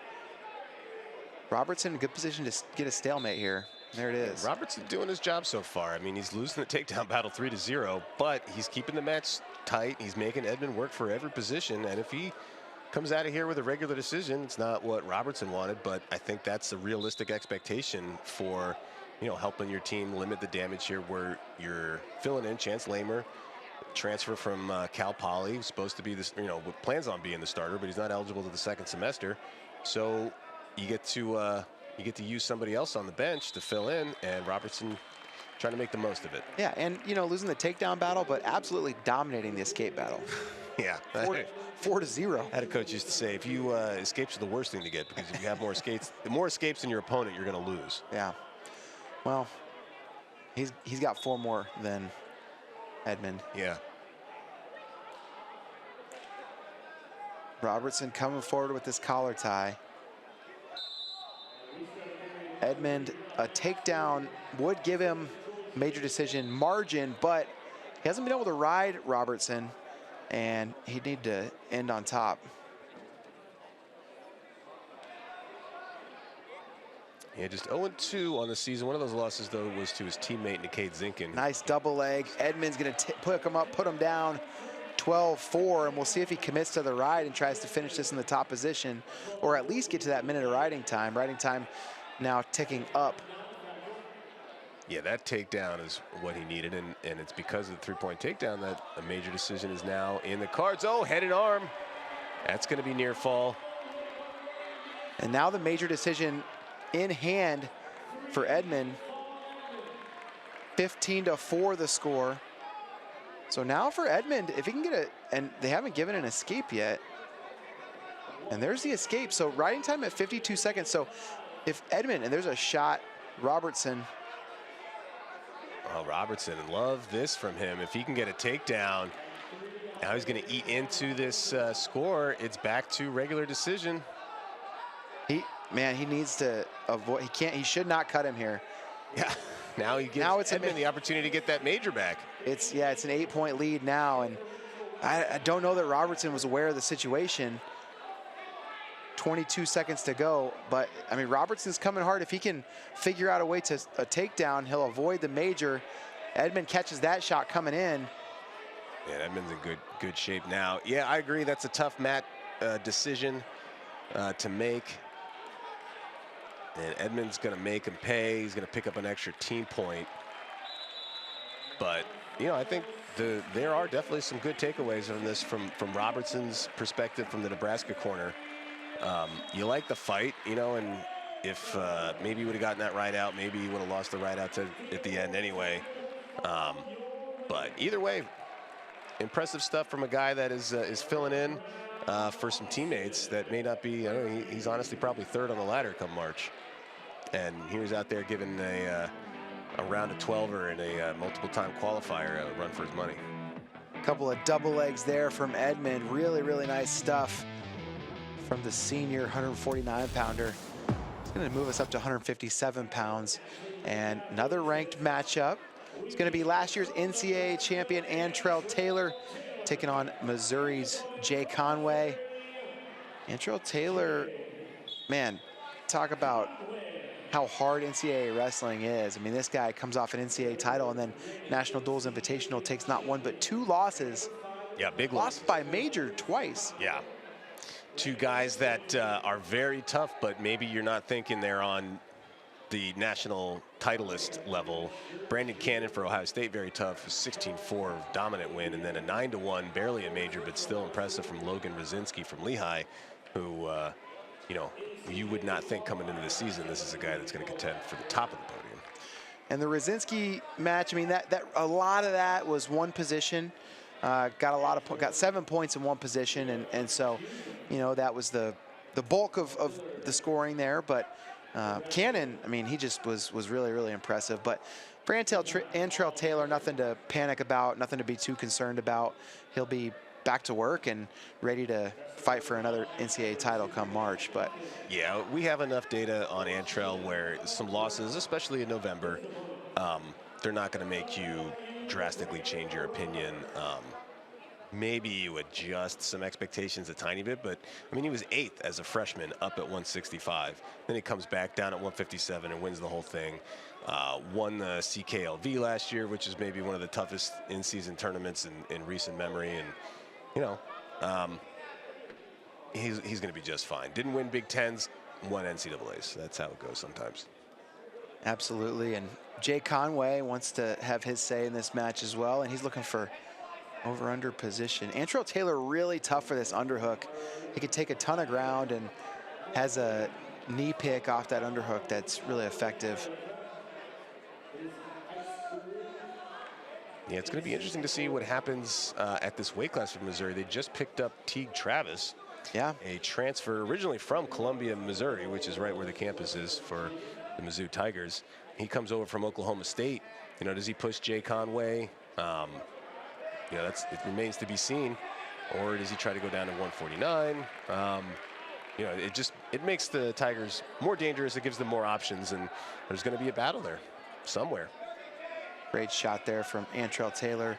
Robertson in good position to get a stalemate here. There it is. Yeah, Robertson doing his job so far. I mean, he's losing the takedown battle 3-0, but he's keeping the match tight. He's making Edmond work for every position, and if he comes out of here with a regular decision, it's not what Robertson wanted, but I think that's a realistic expectation for, you know, helping your team limit the damage here, where you're filling in Chance Lamer, transfer from Cal Poly, who's supposed to be this, you know, plans on being the starter, but he's not eligible to the second semester. So you get to use somebody else on the bench to fill in, and Robertson trying to make the most of it. Yeah, and you know, losing the takedown battle, but absolutely dominating the escape battle. Yeah. 4-0. I had a coach used to say, if you escapes are the worst thing to get, because if you have more escapes than your opponent, you're going to lose. Yeah. Well, he's got 4 more than Edmond. Yeah. Robertson coming forward with this collar tie. Edmond, a takedown would give him major decision margin, but he hasn't been able to ride Robertson, and he'd need to end on top. Yeah, just 0-2 on the season. One of those losses, though, was to his teammate, Kade Zinkin. Nice double leg. Edmond's going to pick him up, put him down 12-4, and we'll see if he commits to the ride and tries to finish this in the top position, or at least get to that minute of riding time. Riding time now ticking up. Yeah, that takedown is what he needed, and it's because of the 3-point takedown that a major decision is now in the cards. Oh, head and arm. That's going to be near fall. And now the major decision in hand for Edmond. 15-4 the score. So now for Edmond, if he can get and they haven't given an escape yet. And there's the escape. So riding time at 52 seconds. So if Edmond, and there's a shot, Robertson. Oh, Robertson, love this from him. If he can get a takedown, now he's going to eat into this score. It's back to regular decision. He needs to avoid, he should not cut him here. Yeah, now he gives Edmond the opportunity to get that major back. It's an 8-point lead now, and I don't know that Robertson was aware of the situation. 22 seconds to go, but I mean, Robertson's coming hard. If he can figure out a way to a takedown, he'll avoid the major. Edmond catches that shot coming in. Yeah, Edmond's in good shape now. Yeah, I agree. That's a tough mat decision to make. And Edmond's going to make him pay. He's going to pick up an extra team point. But I think there are definitely some good takeaways on this from Robertson's perspective from the Nebraska corner. You like the fight, and if maybe he would have gotten that ride out, maybe he would have lost the ride out at the end anyway. But either way, impressive stuff from a guy that is filling in for some teammates that may not be. He's honestly probably third on the ladder come March, and he was out there giving a round of 12er and a multiple-time qualifier a run for his money. A couple of double legs there from Edmond. Really, really nice stuff from the senior 149-pounder. It's going to move us up to 157 pounds. And another ranked matchup. It's going to be last year's NCAA champion Antrell Taylor taking on Missouri's Jay Conway. Antrell Taylor, man, talk about how hard NCAA wrestling is. I mean, this guy comes off an NCAA title and then National Duels Invitational, takes not one but two losses. Yeah, big lost by major twice. Yeah. Two guys that are very tough, but maybe you're not thinking they're on the national titleist level. Brandon Cannon for Ohio State, very tough, 16-4 dominant win, and then a 9-1, barely a major, but still impressive from Logan Rosinski from Lehigh, who, you would not think coming into the season, this is a guy that's going to contend for the top of the podium. And the Rosinski match, I mean, that a lot of that was one position. Got 7 points in one position, and so, that was the bulk of the scoring there. But Cannon, I mean, he just was really, really impressive. But for Antrell Taylor, nothing to panic about, nothing to be too concerned about. He'll be back to work and ready to fight for another NCAA title come March. But yeah, we have enough data on Antrell where some losses, especially in November, they're not going to make you drastically change your opinion. Maybe you adjust some expectations a tiny bit, but I mean, he was 8th as a freshman up at 165. Then he comes back down at 157 and wins the whole thing. Won the CKLV last year, which is maybe one of the toughest in-season tournaments in recent memory. And, he's going to be just fine. Didn't win Big Tens, won NCAAs. That's how it goes sometimes. Absolutely. And Jay Conway wants to have his say in this match as well, and he's looking for over-under position. Antrell Taylor really tough for this underhook. He could take a ton of ground and has a knee pick off that underhook that's really effective. Yeah, it's going to be interesting to see what happens at this weight class for Missouri. They just picked up Teague Travis, a transfer originally from Columbia, Missouri, which is right where the campus is for the Mizzou Tigers. He comes over from Oklahoma State. Does he push Jay Conway? It remains to be seen. Or does he try to go down to 149? It makes the Tigers more dangerous. It gives them more options, and there's going to be a battle there somewhere. Great shot there from Antrell Taylor,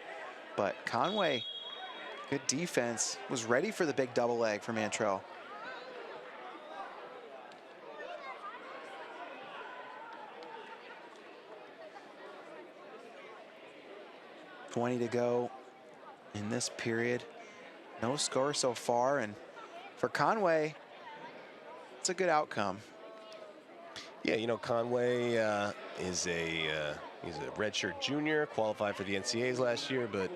but Conway, good defense, was ready for the big double leg from Antrell. $20 to go in this period. No score so far, and for Conway, it's a good outcome. Yeah, Conway is he's a redshirt junior, qualified for the NCAAs last year, but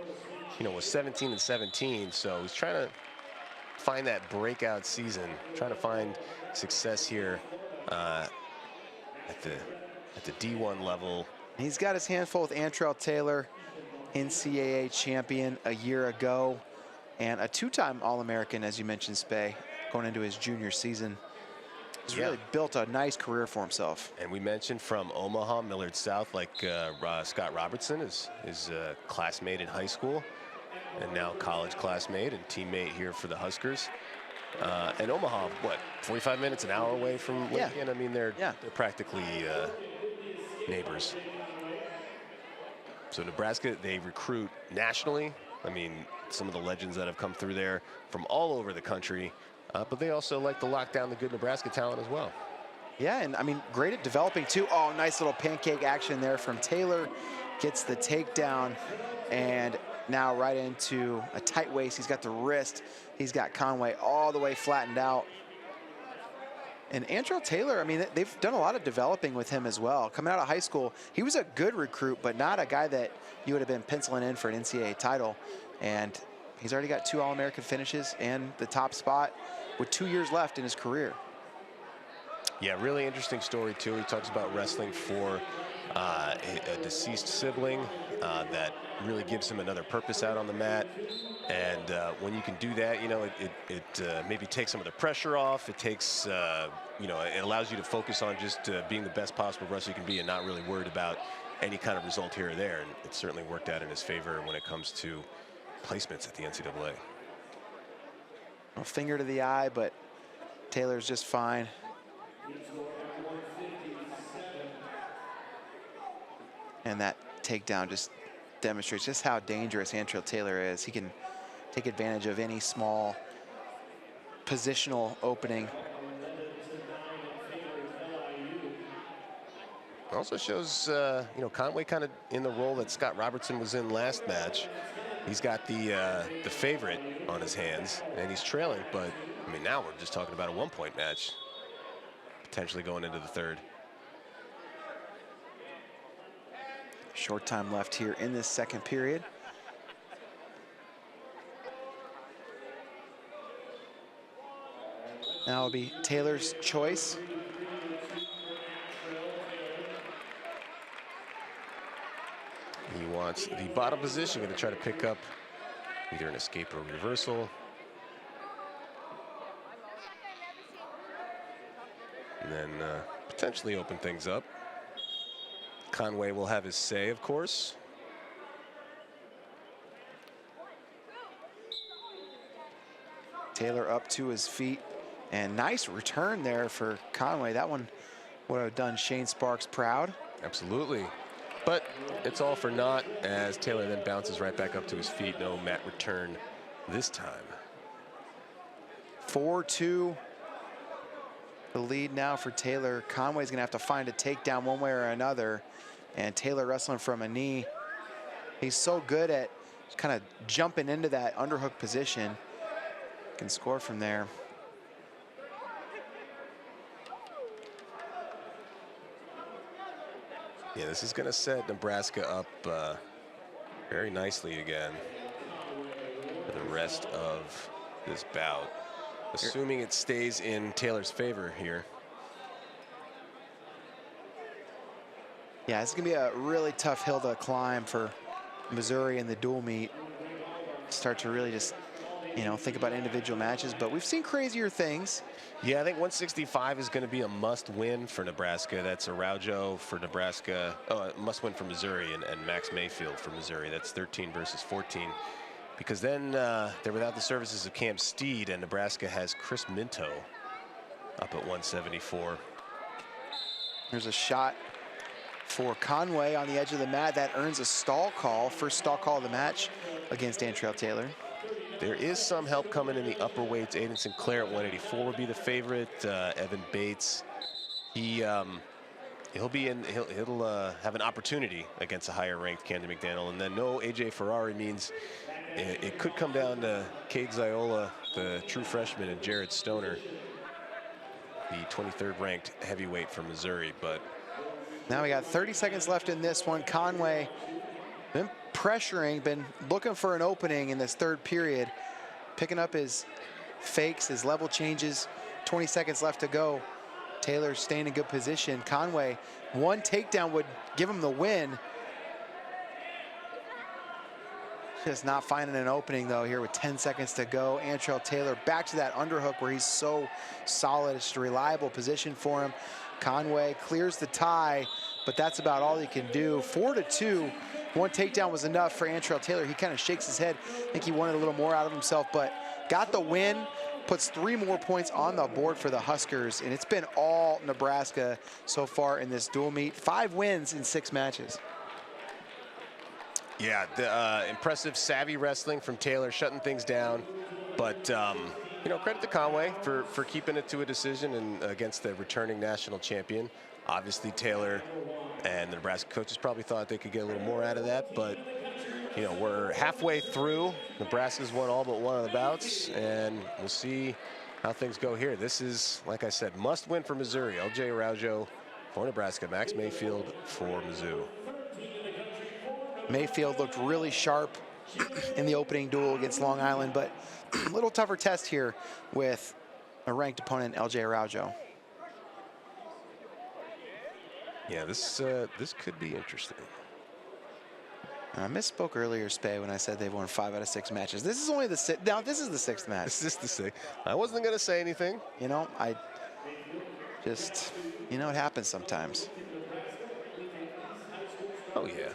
was 17-17, so he's trying to find that breakout season, trying to find success here at the D1 level. He's got his hands full with Antrell Taylor, NCAA champion a year ago, and a two-time All-American, as you mentioned, Spay, going into his junior season. He's really built a nice career for himself. And we mentioned from Omaha, Millard South, like Scott Robertson is his classmate in high school, and now college classmate and teammate here for the Huskers. And Omaha, 45 minutes, an hour away from Lincoln? I mean, they're practically neighbors. So Nebraska, they recruit nationally. I mean, some of the legends that have come through there from all over the country. But they also like to lock down the good Nebraska talent as well. Yeah, and I mean, great at developing too. Oh, nice little pancake action there from Taylor. Gets the takedown, and now right into a tight waist. He's got the wrist. He's got Conway all the way flattened out. And Antrell Taylor, I mean, they've done a lot of developing with him as well. Coming out of high school, he was a good recruit, but not a guy that you would have been penciling in for an NCAA title. And he's already got 2 All-American finishes and the top spot with 2 years left in his career. Yeah, really interesting story, too. He talks about wrestling for a deceased sibling that really gives him another purpose out on the mat. And when you can do that, you know, it maybe takes some of the pressure off. It takes, you know, it allows you to focus on just being the best possible wrestler you can be and not really worried about any kind of result here or there. And it certainly worked out in his favor when it comes to placements at the NCAA. A finger to the eye, but Taylor's just fine. And that takedown just demonstrates just how dangerous Antrell Taylor is. He can take advantage of any small positional opening. Also shows, you know, Conway kind of in the role that Scott Robertson was in last match. He's got the favorite on his hands, and he's trailing. But, I mean, now we're just talking about a 1-point match, potentially going into the third. Short time left here in this second period. Now it'll be Taylor's choice. He wants the bottom position, going to try to pick up either an escape or a reversal. And then potentially open things up. Conway will have his say, of course. Taylor up to his feet, and nice return there for Conway. That one would have done Shane Sparks proud. Absolutely. But it's all for naught as Taylor then bounces right back up to his feet. No mat return this time. 4-2. The lead now for Taylor. Conway's gonna have to find a takedown one way or another. And Taylor wrestling from a knee. He's so good at kind of jumping into that underhook position. Can score from there. Yeah, this is going to set Nebraska up very nicely again for the rest of this bout, assuming it stays in Taylor's favor here. Yeah, it's going to be a really tough hill to climb for Missouri in the dual meet. Start to really just, you know, think about individual matches, but we've seen crazier things. Yeah, I think 165 is going to be a must-win for Nebraska. That's Araujo for Nebraska. Oh, a must-win for Missouri, and Max Mayfield for Missouri. That's 13 versus 14. Because then they're without the services of Cam Steed, and Nebraska has Chris Minto up at 174. There's a shot for Conway on the edge of the mat. That earns a stall call, first stall call of the match against Antrell Taylor. There is some help coming in the upper weights. Aeoden Sinclair at 184 would be the favorite. Evan Bates, he'll have an opportunity against a higher ranked Camden McDanel. And then no AJ Ferrari means it could come down to Cade Ziola, the true freshman, and Jared Stoner, the 23rd ranked heavyweight from Missouri. But now we got 30 seconds left in this one. Conway been pressuring, been looking for an opening in this third period, picking up his fakes, his level changes. 20 seconds left to go. Taylor staying in good position. Conway, one takedown would give him the win. Just not finding an opening though here with 10 seconds to go. Antrell Taylor back to that underhook where he's so solid. It's a reliable position for him. Conway clears the tie, but that's about all he can do. 4-2. One takedown was enough for Antrell Taylor. He kind of shakes his head. I think he wanted a little more out of himself, but got the win, puts 3 more points on the board for the Huskers, and it's been all Nebraska so far in this dual meet. 5 wins in 6 matches. yeah, the impressive savvy wrestling from Taylor, shutting things down. But you know, credit to Conway for keeping it to a decision and against the returning national champion. Obviously, Taylor and the Nebraska coaches probably thought they could get a little more out of that, but you know, we're halfway through. Nebraska's won all but one of the bouts, and we'll see how things go here. This is, like I said, must win for Missouri. LJ Araujo for Nebraska. Max Mayfield for Mizzou. Mayfield looked really sharp in the opening duel against Long Island, but a little tougher test here with a ranked opponent, LJ Araujo. Yeah, this could be interesting. I misspoke earlier, Spay, when I said they've won 5 out of 6 matches. This is only the sixth. Now, this is the 6th match. This is the 6th. I wasn't going to say anything. You know, I just, you know, it happens sometimes. Oh, yeah.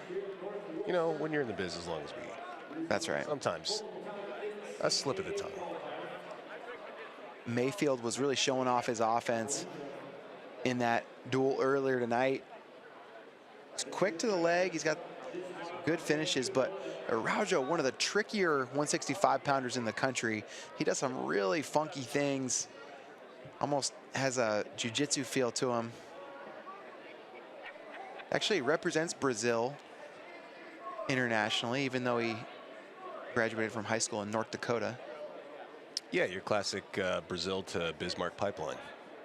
You know, when you're in the biz as long as we. That's right. Sometimes a slip of the tongue. Mayfield was really showing off his offense in that duel earlier tonight. He's quick to the leg. He's got good finishes, but Araujo, one of the trickier 165-pounders in the country. He does some really funky things. Almost has a jiu-jitsu feel to him. Actually, he represents Brazil internationally, even though he graduated from high school in North Dakota. Yeah, your classic Brazil to Bismarck pipeline.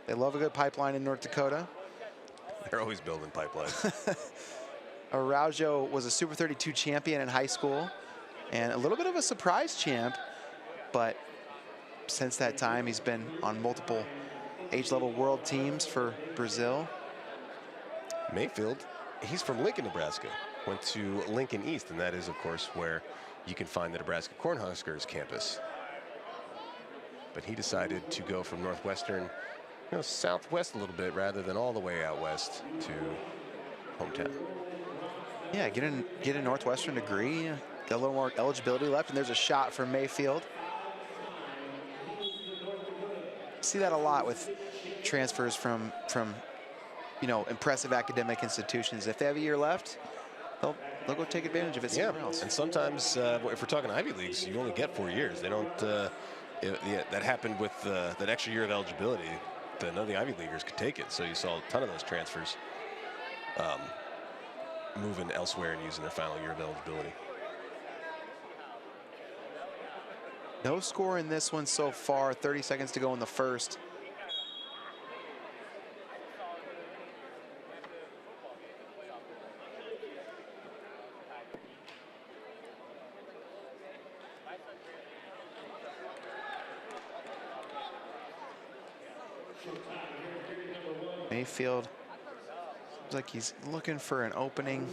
They love a good pipeline in North Dakota. They're always building pipelines. Araujo was a Super 32 champion in high school and a little bit of a surprise champ, but since that time he's been on multiple age-level world teams for Brazil. Mayfield, he's from Lincoln, Nebraska. Went to Lincoln East, and that is, of course, where you can find the Nebraska Cornhuskers campus. But he decided to go from Northwestern, you know, southwest a little bit rather than all the way out west to hometown. Yeah, get a Northwestern degree, get a little more eligibility left, and there's a shot from Mayfield. See that a lot with transfers from you know, impressive academic institutions. If they have a year left, they'll go take advantage of it somewhere else. And sometimes, if we're talking Ivy Leagues, you only get 4 years. They don't. Yeah, that happened with that extra year of eligibility. None of the Ivy Leaguers could take it, so you saw a ton of those transfers moving elsewhere and using their final year of eligibility. No score in this one so far. 30 seconds to go in the first. Mayfield seems like he's looking for an opening.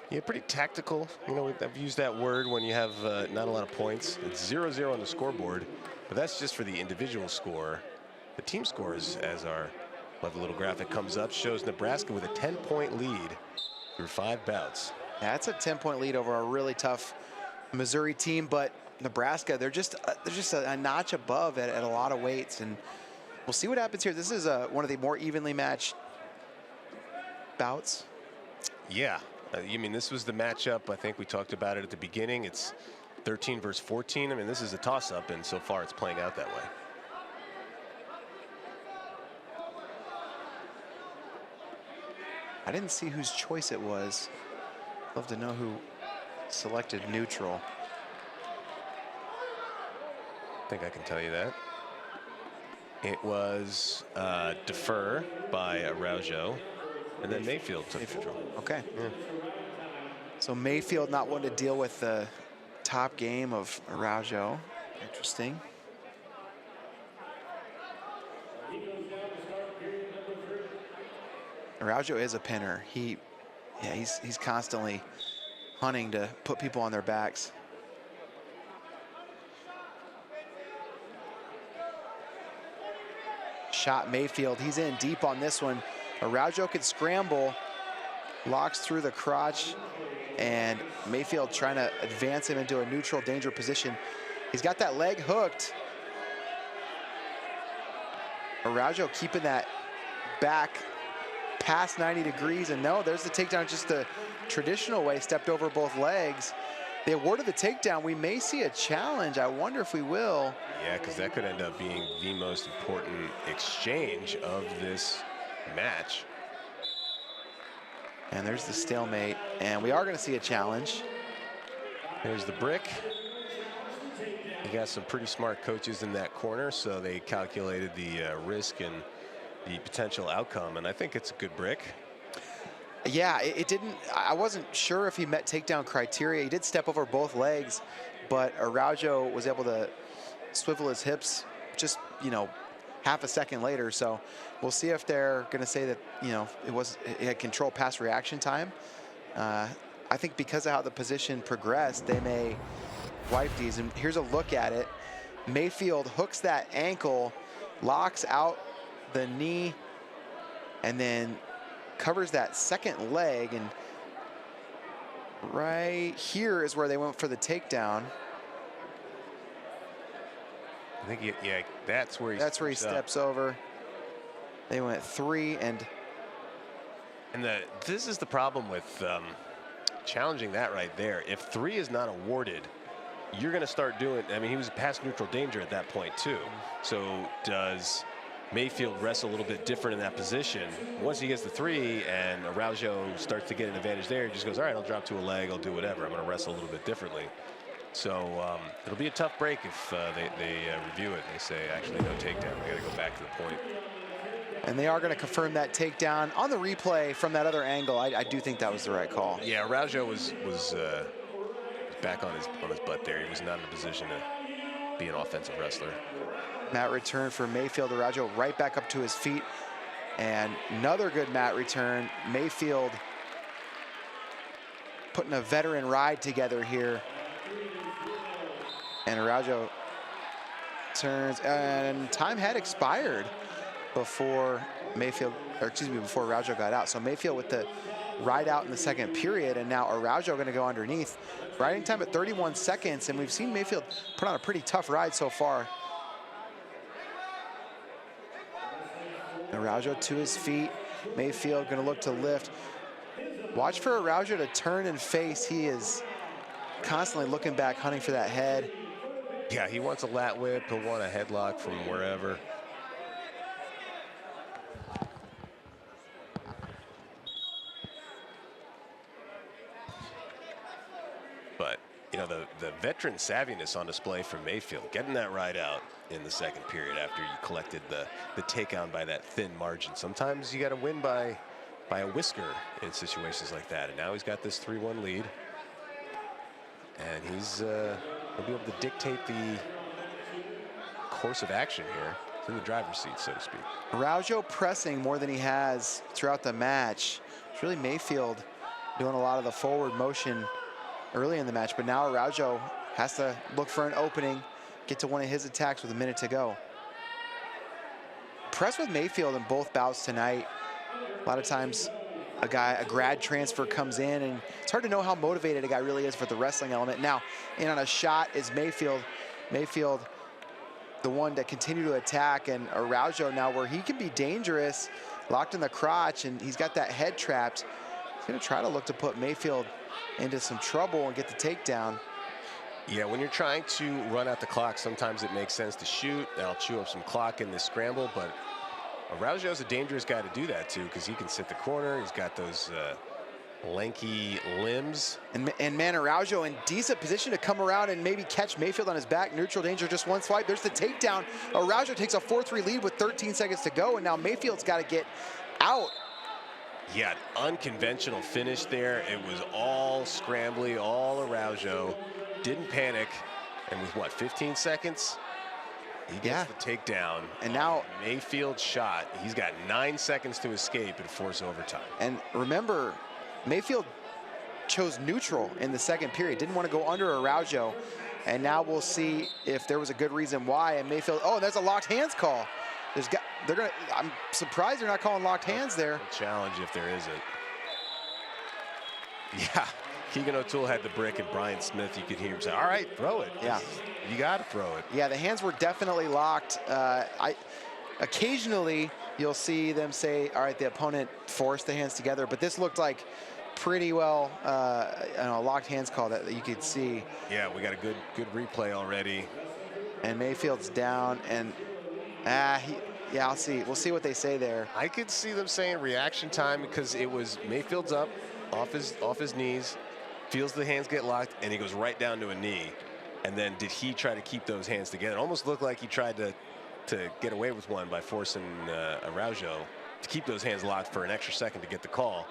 Yeah, pretty tactical. You know, I've used that word when you have not a lot of points. It's 0-0 on the scoreboard, but that's just for the individual score. The team scores, as our lovely little graphic comes up, shows Nebraska with a 10-point lead through 5 bouts. Yeah, that's a 10-point lead over a really tough Missouri team, but Nebraska, they're just a notch above at a lot of weights, and we'll see what happens here. This is one of the more evenly matched bouts. Yeah, you mean this was the matchup? I think we talked about it at the beginning. It's 13 versus 14. I mean, this is a toss-up, and so far it's playing out that way. I didn't see whose choice it was. Love to know who selected neutral. I think I can tell you that. It was defer by Araujo, and then Mayfield took neutral. Okay. Yeah. So Mayfield not wanting to deal with the top game of Araujo. Interesting. Araujo is a pinner. He's constantly hunting to put people on their backs. Shot Mayfield. He's in deep on this one. Araujo could scramble, locks through the crotch, and Mayfield trying to advance him into a neutral danger position. He's got that leg hooked. Araujo keeping that back past 90 degrees, and no, there's the takedown just the traditional way, stepped over both legs. They awarded the takedown. We may see a challenge. I wonder if we will. Yeah, because that could end up being the most important exchange of this match. And there's the stalemate, and we are going to see a challenge. There's the brick. You got some pretty smart coaches in that corner, so they calculated the risk and the potential outcome, and I think it's a good brick. Yeah, it didn't. I wasn't sure if he met takedown criteria. He did step over both legs, but Araujo was able to swivel his hips just, half a second later. So we'll see if they're going to say that, it had control past reaction time. I think because of how the position progressed, they may wipe these. And here's a look at it. Mayfield hooks that ankle, locks out the knee, and then covers that second leg. And right here is where they went for the takedown. I think, yeah, that's where he steps over. They went 3, and this is the problem with challenging that right there. If 3 is not awarded, you're going to start doing. I mean, he was past neutral danger at that point too. So does Mayfield wrestle a little bit different in that position? Once he gets the 3 and Araujo starts to get an advantage there, he just goes, all right, I'll drop to a leg, I'll do whatever. I'm going to wrestle a little bit differently. So it'll be a tough break if they review it and they say, actually, no takedown. We got to go back to the point. And they are going to confirm that takedown on the replay from that other angle. I do think that was the right call. Yeah, Araujo was back on his butt there. He was not in a position to be an offensive wrestler. Mat return for Mayfield. Araujo right back up to his feet. And another good mat return. Mayfield putting a veteran ride together here. And Araujo turns, and time had expired before before Araujo got out. So Mayfield with the ride out in the second period, and now Araujo going to go underneath. Riding time at 31 seconds, and we've seen Mayfield put on a pretty tough ride so far. Araujo to his feet. Mayfield going to look to lift. Watch for Araujo to turn and face. He is constantly looking back, hunting for that head. Yeah, he wants a lat whip. He'll want a headlock from wherever. But, the veteran savviness on display from Mayfield, getting that ride out in the second period after you collected the takedown by that thin margin. Sometimes you got to win by a whisker in situations like that. And now he's got this 3-1 lead. And he'll be able to dictate the course of action here. He's in the driver's seat, so to speak. Araujo pressing more than he has throughout the match. It's really Mayfield doing a lot of the forward motion early in the match, but now Araujo has to look for an opening, get to one of his attacks with a minute to go. Press with Mayfield in both bouts tonight. A lot of times a grad transfer comes in, and it's hard to know how motivated a guy really is for the wrestling element. Now, in on a shot is Mayfield. Mayfield, the one to continue to attack, and Araujo now where he can be dangerous, locked in the crotch, and he's got that head trapped. He's going to try to look to put Mayfield into some trouble and get the takedown. Yeah, when you're trying to run out the clock, sometimes it makes sense to shoot. That'll chew up some clock in this scramble, but Araujo's a dangerous guy to do that to because he can sit the corner. He's got those lanky limbs. And man, Araujo in decent position to come around and maybe catch Mayfield on his back. Neutral danger, just one swipe. There's the takedown. Araujo takes a 4-3 lead with 13 seconds to go, and now Mayfield's got to get out. Yeah, unconventional finish there. It was all scrambly, all Araujo. Didn't panic. And with what, 15 seconds? He gets the takedown. And now Mayfield shot. He's got 9 seconds to escape and force overtime. And remember, Mayfield chose neutral in the second period. Didn't want to go under Araujo. And now we'll see if there was a good reason why. And Mayfield, oh, there's a locked hands call. I'm surprised they're not calling locked hands there. A challenge if there isn't. Yeah, Keegan O'Toole had the brick, and Brian Smith, you could hear him say, all right, throw it. Yeah. You got to throw it. Yeah, the hands were definitely locked. Occasionally, you'll see them say, all right, the opponent forced the hands together, but this looked like pretty well a locked hands call that you could see. Yeah, we got a good replay already. And Mayfield's down, and yeah, I'll see. We'll see what they say there. I could see them saying reaction time because it was Mayfield's up off his knees, feels the hands get locked, and he goes right down to a knee. And then did he try to keep those hands together? It almost looked like he tried to get away with one by forcing Araujo to keep those hands locked for an extra second to get the call.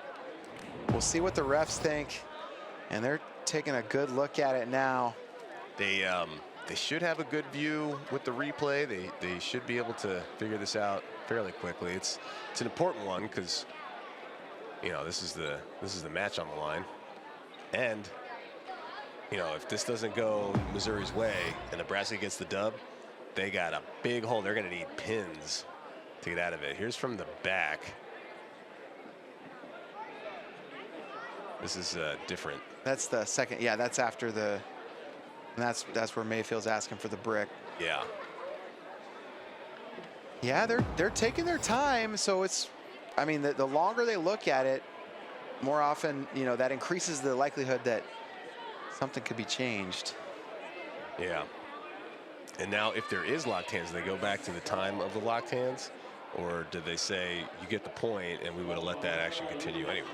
We'll see what the refs think, and they're taking a good look at it now. They should have a good view with the replay. They should be able to figure this out fairly quickly. It's an important one because, you know, this is the match on the line, and you know, if this doesn't go Missouri's way and Nebraska gets the dub, they got a big hole. They're going to need pins to get out of it. Here's from the back. This is different. That's the second. Yeah, that's after the. And that's where Mayfield's asking for the brick. Yeah. Yeah, they're taking their time. So it's, I mean, the longer they look at it, more often, you know, that increases the likelihood that something could be changed. Yeah. And now if there is locked hands, do they go back to the time of the locked hands? Or do they say, you get the point, and we would have let that action continue anyway?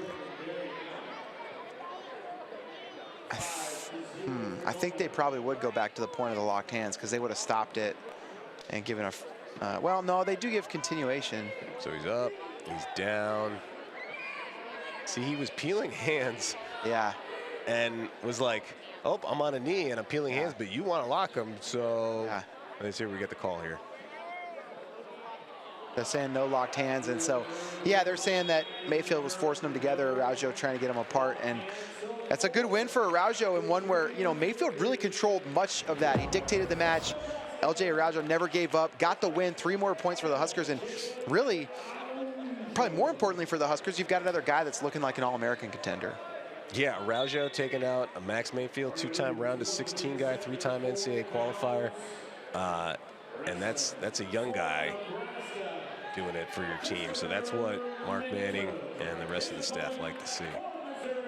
I think they probably would go back to the point of the locked hands because they would have stopped it and given a, well, no, they do give continuation. So he's up, he's down. See, he was peeling hands. Yeah. And was like, oh, I'm on a knee and I'm peeling hands, but you want to lock him, so let's see if we get the call here. They're saying no locked hands, and so, yeah, they're saying that Mayfield was forcing them together, Araujo trying to get them apart, and that's a good win for Araujo, and one where, you know, Mayfield really controlled much of that. He dictated the match. LJ Araujo never gave up, got the win, 3 more points for the Huskers, and really, probably more importantly for the Huskers, you've got another guy that's looking like an All-American contender. Yeah, Araujo taking out a Max Mayfield, 2-time round of 16 guy, 3-time NCAA qualifier, and that's a young guy doing it for your team. So that's what Mark Manning and the rest of the staff like to see.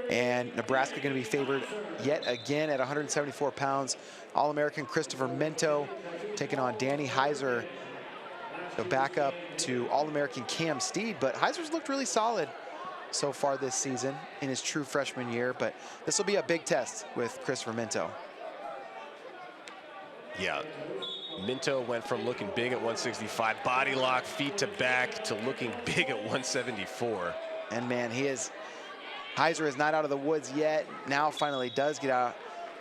And Nebraska going to be favored yet again at 174 pounds. All-American Christopher Minto taking on Danny Heiser. So back up to All-American Cam Steed, but Heiser's looked really solid so far this season in his true freshman year, but this will be a big test with Christopher Minto. Yeah, Minto went from looking big at 165, body lock, feet to back, to looking big at 174. And man, Heiser is not out of the woods yet. Now finally does get out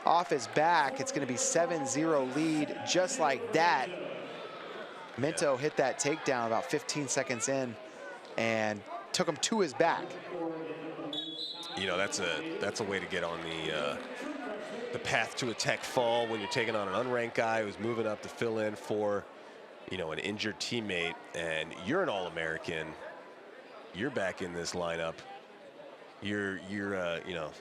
off his back. It's going to be 7-0 lead just like that. Minto hit that takedown about 15 seconds in and took him to his back. You know, that's a way to get on the path to a tech fall when you're taking on an unranked guy who's moving up to fill in for, you know, an injured teammate, and you're an All-American. You're back in this lineup. You're you know,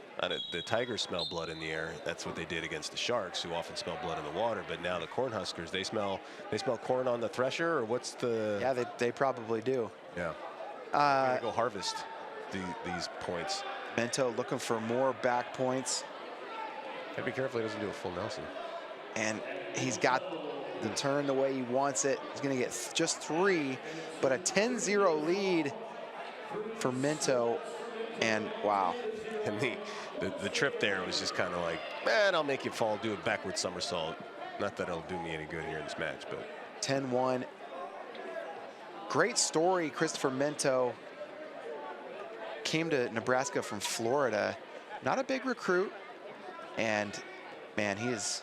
the Tigers smell blood in the air. That's what they did against the Sharks, who often smell blood in the water. But now the Cornhuskers, they smell corn on the thresher, or what's the? Yeah, they probably do. Yeah. Gotta go harvest these points. Minto looking for more back points. Gotta be careful he doesn't do a full Nelson. And he's got the turn the way he wants it. He's gonna get just 3, but a 10-0 lead for Minto. And wow. And the trip there was just kind of like, man, I'll make you fall, do a backward somersault. Not that it'll do me any good here in this match, but. 10-1. Great story, Christopher Minto. Came to Nebraska from Florida. Not a big recruit. And man, he has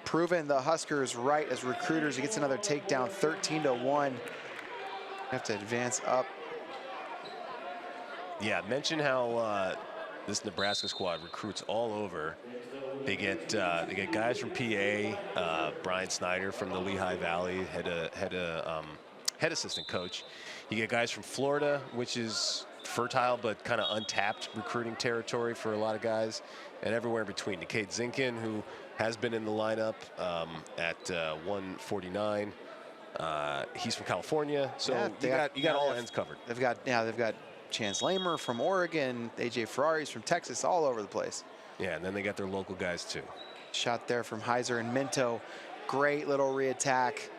proven the Huskers right as recruiters. He gets another takedown, 13-1. Have to advance up. Yeah, mention how this Nebraska squad recruits all over. They get guys from PA, Brian Snyder from the Lehigh Valley, head assistant coach. You get guys from Florida, which is fertile but kind of untapped recruiting territory for a lot of guys, and everywhere in between. Cade Zinkin, who has been in the lineup at 149. He's from California, so yeah, you got all ends covered. They've got Chance Lamer from Oregon, AJ Ferrari's from Texas, all over the place. Yeah, and then they got their local guys too. Shot there from Heiser and Minto. Great little re-attack.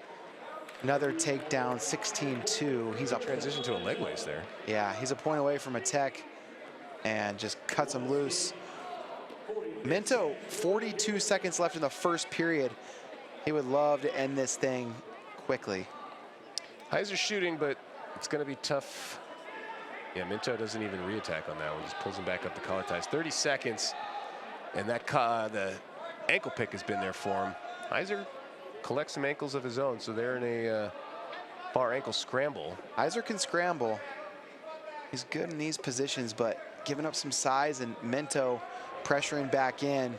Another takedown, 16-2. He's a transition to a leg waist there. Yeah, he's a point away from a tech and just cuts him loose. Minto, 42 seconds left in the first period. He would love to end this thing quickly. Heiser shooting, but it's going to be tough. Yeah, Minto doesn't even re-attack on that one. Just pulls him back up the collar ties. 30 seconds, and that the ankle pick has been there for him. Heiser collects some ankles of his own, so they're in a far ankle scramble. Heiser can scramble. He's good in these positions, but giving up some size, and Minto pressuring back in.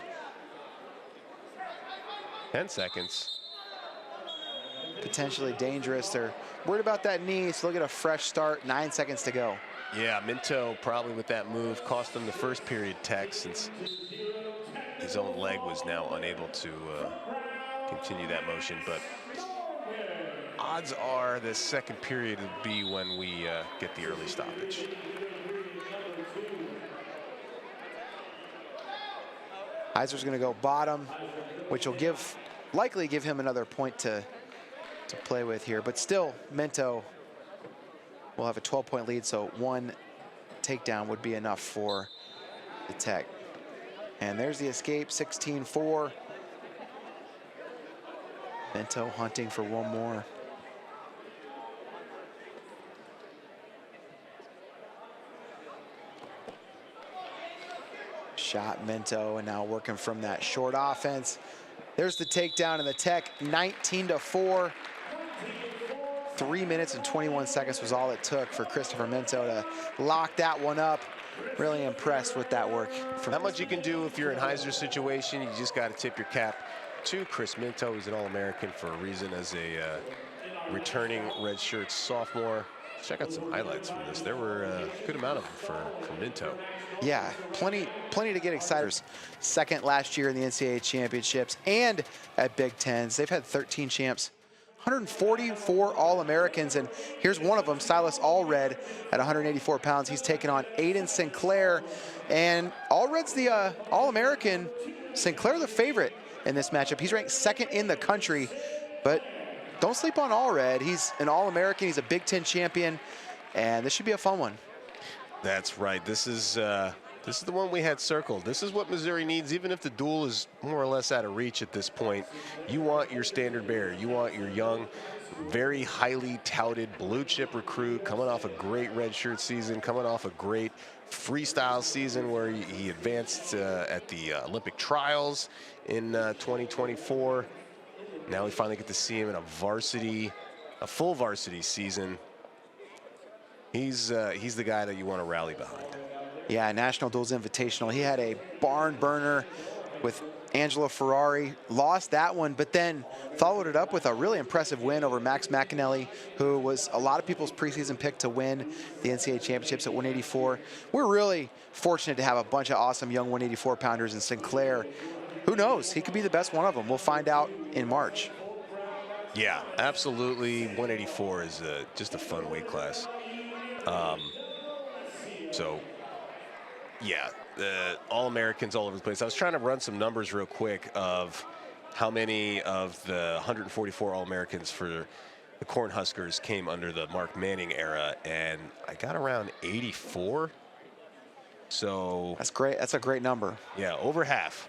10 seconds. Potentially dangerous. They're worried about that knee, so they'll get a fresh start. 9 seconds to go. Yeah, Minto probably with that move cost him the first period tech, since his own leg was now unable to continue that motion. But odds are the second period will be when we get the early stoppage. Heiser's going to go bottom, which will likely give him another point to play with here. But still, Minto will have a 12-point lead, so one takedown would be enough for the tech. And there's the escape, 16-4. Minto hunting for one more. Shot Minto, and now working from that short offense. There's the takedown, and the tech, 19-4. 3 minutes and 21 seconds was all it took for Christopher Minto to lock that one up. Really impressed with that work. Not much you can do if you're in Heiser's situation. You just got to tip your cap to Chris Minto. He's an All-American for a reason, as a returning redshirt sophomore. Check out some highlights from this. There were a good amount of them for Minto. Yeah, plenty to get excited. Second last year in the NCAA championships and at Big Tens. They've had 13 champs, 144 All-Americans, and here's one of them, Silas Allred at 184 pounds. He's taking on Aeoden Sinclair, and Allred's the All-American. Sinclair the favorite in this matchup. He's ranked second in the country, but don't sleep on Allred. He's an All-American. He's a Big Ten champion, and this should be a fun one. That's right. This is the one we had circled. This is what Missouri needs, even if the duel is more or less out of reach at this point. You want your standard bearer. You want your young, very highly touted blue chip recruit coming off a great redshirt season, coming off a great freestyle season where he advanced at the Olympic trials in 2024. Now we finally get to see him in a full varsity season. He's the guy that you want to rally behind. Yeah, National Duels Invitational. He had a barn burner with Angelo Ferrari, lost that one, but then followed it up with a really impressive win over Max McAnally, who was a lot of people's preseason pick to win the NCAA championships at 184. We're really fortunate to have a bunch of awesome young 184-pounders in Sinclair. Who knows? He could be the best one of them. We'll find out in March. Yeah, absolutely. 184 is just a fun weight class. So, yeah, All-Americans all over the place. I was trying to run some numbers real quick of how many of the 144 All-Americans for the Cornhuskers came under the Mark Manning era, and I got around 84. So that's great. That's a great number. Yeah, over half.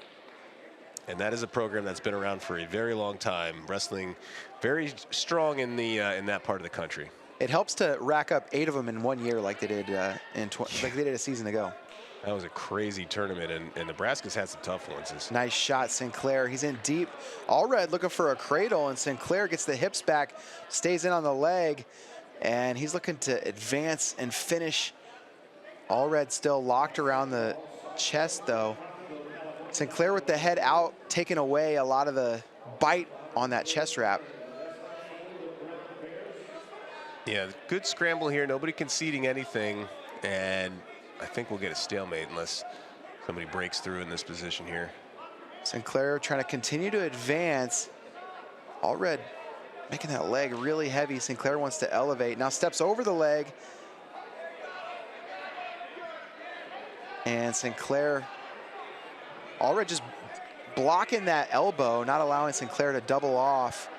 And that is a program that's been around for a very long time, wrestling very strong in that part of the country. It helps to rack up 8 of them in 1 year, like they did like they did a season ago. That was a crazy tournament, and Nebraska's had some tough ones. Nice shot, Sinclair. He's in deep. Allred looking for a cradle, and Sinclair gets the hips back, stays in on the leg, and he's looking to advance and finish. Allred still locked around the chest, though. Sinclair with the head out, taking away a lot of the bite on that chest wrap. Yeah, good scramble here. Nobody conceding anything, and I think we'll get a stalemate unless somebody breaks through in this position here. Sinclair trying to continue to advance. Allred making that leg really heavy. Sinclair wants to elevate. Now steps over the leg. And Sinclair, Allred just blocking that elbow, not allowing Sinclair to double off.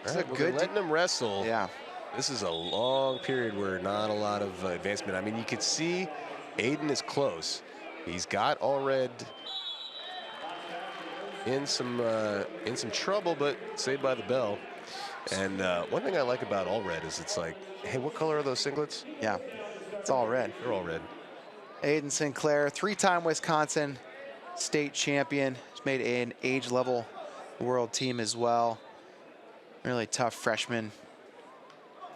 This is a good letting him wrestle. Yeah. This is a long period where not a lot of advancement. I mean, you could see Aeoden is close. He's got Allred in some trouble, but saved by the bell. And one thing I like about Allred is it's like, hey, what color are those singlets? Yeah, it's all red. They're all red. Aeoden Sinclair, 3-time Wisconsin state champion. He's made an age-level world team as well. Really tough freshman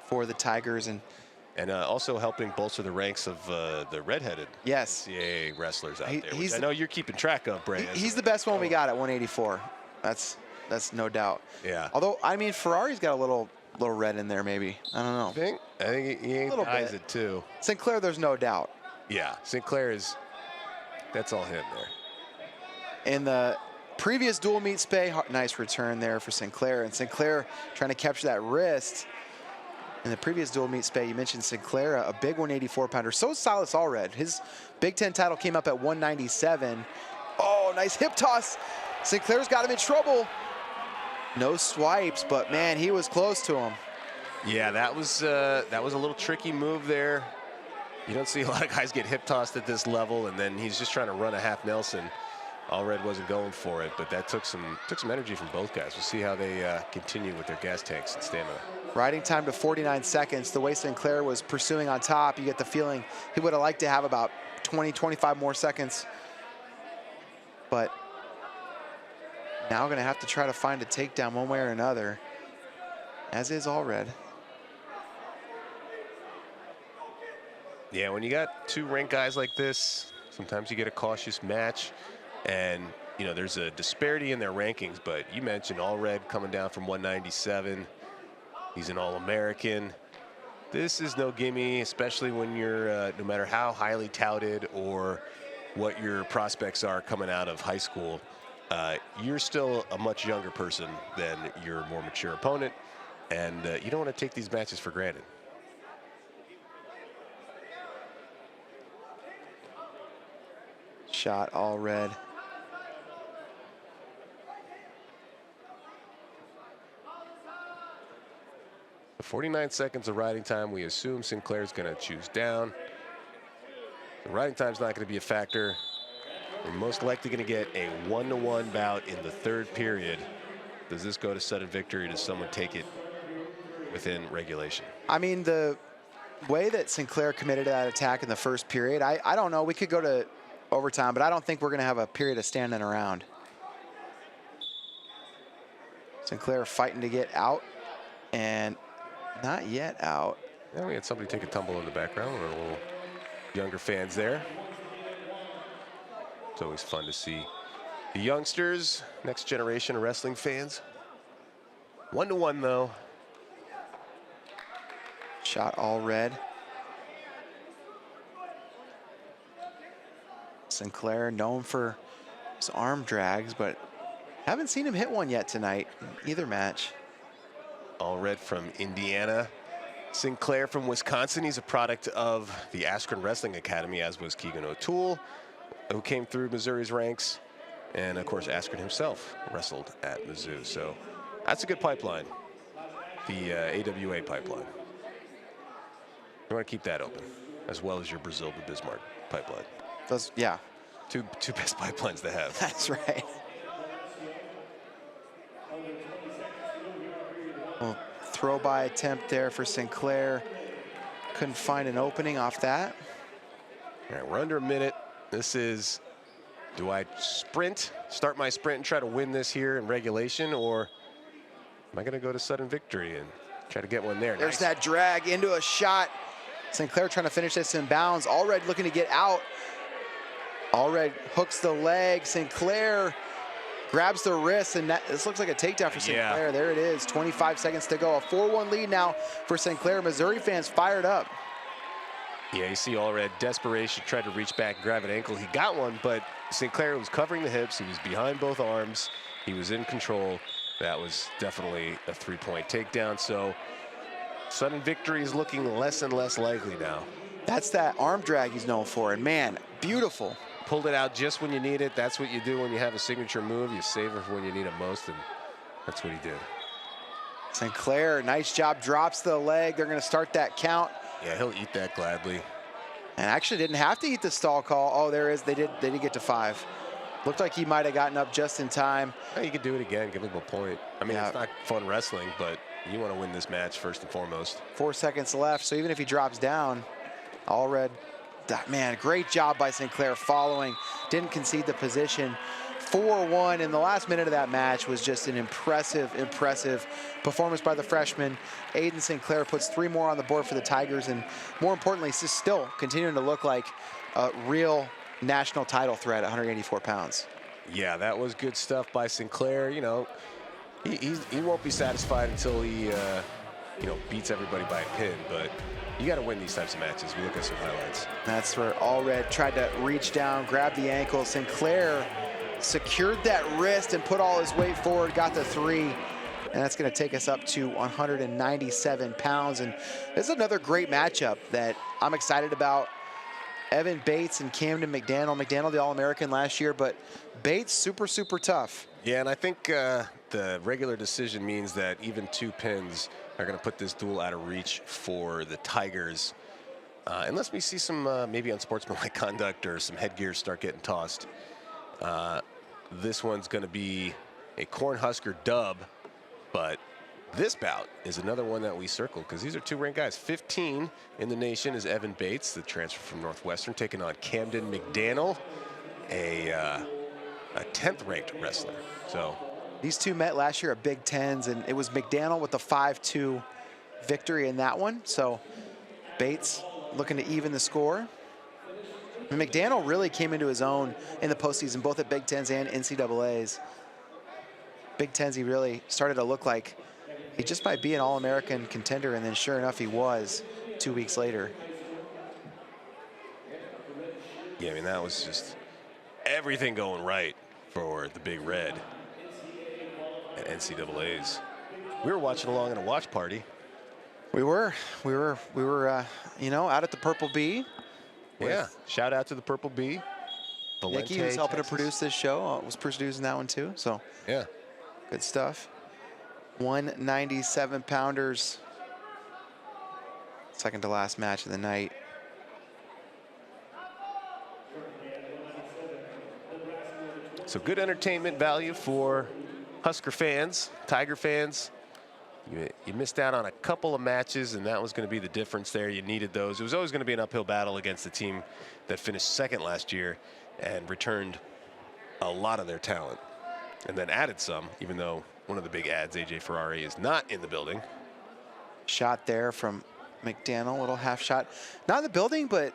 for the Tigers. And also helping bolster the ranks of the redheaded NCAA wrestlers out there, which I know you're keeping track of, Bray. He's the best one we got at 184. That's no doubt. Yeah. Although, I mean, Ferrari's got a little red in there, maybe. I don't know. I think he eyes it too. Sinclair, there's no doubt. Yeah, Sinclair that's all him there. In the previous dual meet spay, nice return there for Sinclair. And Sinclair trying to capture that wrist. In the previous dual meet spay, you mentioned Sinclair, a big 184-pounder. So is Silas Allred. His Big Ten title came up at 197. Oh, nice hip toss. Sinclair's got him in trouble. No swipes, but man, he was close to him. Yeah, that was a little tricky move there. You don't see a lot of guys get hip tossed at this level, and then he's just trying to run a half Nelson. Allred wasn't going for it, but that took some energy from both guys. We'll see how they continue with their gas tanks and stamina. Riding time to 49 seconds. The way Sinclair was pursuing on top, you get the feeling he would have liked to have about 20, 25 more seconds. But now going to have to try to find a takedown one way or another, as is Allred. Yeah, when you got two ranked guys like this, sometimes you get a cautious match. And, you know, there's a disparity in their rankings, but you mentioned Allred coming down from 197. He's an All-American. This is no gimme, especially when you're, no matter how highly touted or what your prospects are coming out of high school, you're still a much younger person than your more mature opponent, and you don't want to take these matches for granted. Shot Allred. The 49 seconds of riding time. We assume Sinclair's going to choose down. The riding time's not going to be a factor. We're most likely going to get a 1-to-1 bout in the third period. Does this go to sudden victory? Does someone take it within regulation? I mean, the way that Sinclair committed to that attack in the first period, I don't know. We could go to overtime, but I don't think we're going to have a period of standing around. Sinclair fighting to get out, and not yet out. Yeah, we had somebody take a tumble in the background. We're a little younger fans there. It's always fun to see the youngsters, next generation of wrestling fans. 1-to-1 though. Shot Allred. Sinclair known for his arm drags, but haven't seen him hit one yet tonight in either match. Allred from Indiana. Sinclair from Wisconsin. He's a product of the Akron Wrestling Academy, as was Keegan O'Toole, who came through Missouri's ranks. And of course, Akron himself wrestled at Mizzou. So that's a good pipeline, the AWA pipeline. You want to keep that open, as well as your Brazil to Bismarck pipeline. Those, yeah. Two best pipelines to have. That's right. Well, throw by attempt there for Sinclair. Couldn't find an opening off that. All right, we're under a minute. This is, do I start my sprint and try to win this here in regulation, or am I going to go to sudden victory and try to get one there? There's that drag into a shot. Sinclair trying to finish this in bounds. Allred looking to get out. Allred hooks the leg. Sinclair grabs the wrist, and this looks like a takedown for Sinclair. Yeah. There it is, 25 seconds to go. A 4-1 lead now for Sinclair. Missouri fans fired up. Yeah, you see Allred, desperation, tried to reach back and grab an ankle. He got one, but Sinclair was covering the hips. He was behind both arms. He was in control. That was definitely a 3-point takedown. So sudden victory is looking less and less likely now. That's that arm drag he's known for, and man, beautiful. Pulled it out just when you need it. That's what you do when you have a signature move. You save it for when you need it most, and that's what he did. Sinclair, nice job, drops the leg. They're going to start that count. Yeah, he'll eat that gladly. And actually didn't have to eat the stall call. Oh, there is. They did get to 5. Looked like he might have gotten up just in time. Yeah, you could do it again, give him a point. I mean, it's not fun wrestling, but you want to win this match first and foremost. 4 seconds left, so even if he drops down, Allred, man, great job by Sinclair following. Didn't concede the position. 4-1 in the last minute of that match was just an impressive performance by the freshman. Aeoden Sinclair puts 3 more on the board for the Tigers, and more importantly, he's still continuing to look like a real national title threat at 184 pounds. Yeah, that was good stuff by Sinclair. You know, he won't be satisfied until he, beats everybody by a pin, but you got to win these types of matches. We look at some highlights. That's where Allred tried to reach down, grab the ankle. Sinclair secured that wrist and put all his weight forward, got the 3. And that's going to take us up to 197 pounds. And this is another great matchup that I'm excited about. Evan Bates and Camden McDanel. McDanel, the All-American last year, but Bates, super tough. Yeah, and I think the regular decision means that even 2 pins are going to put this duel out of reach for the Tigers. Unless we see some maybe unsportsmanlike conduct or some headgear start getting tossed. This one's going to be a Cornhusker dub, but this bout is another one that we circled because these are 2 ranked guys. 15 in the nation is Evan Bates, the transfer from Northwestern, taking on Camden McDanel, a 10th ranked wrestler. So these 2 met last year at Big Tens, and it was McDanel with the 5-2 victory in that one. So Bates looking to even the score. And McDanel really came into his own in the postseason, both at Big Tens and NCAAs. Big Tens, he really started to look like he just might be an All-American contender, and then sure enough, he was 2 weeks later. Yeah, I mean, that was just everything going right for the Big Red at NCAAs. We were watching along in a watch party. We were, out at the Purple Bee. Yeah, shout out to the Purple Bee. Nicky was helping to produce this show. Was producing that one too. So yeah, good stuff. 197 pounders. Second to last match of the night. So good entertainment value for Husker fans, Tiger fans. You missed out on a couple of matches, and that was going to be the difference there. You needed those. It was always going to be an uphill battle against the team that finished second last year and returned a lot of their talent and then added some, even though one of the big ads, AJ Ferrari, is not in the building. Shot there from McDanel, little half shot. Not in the building, but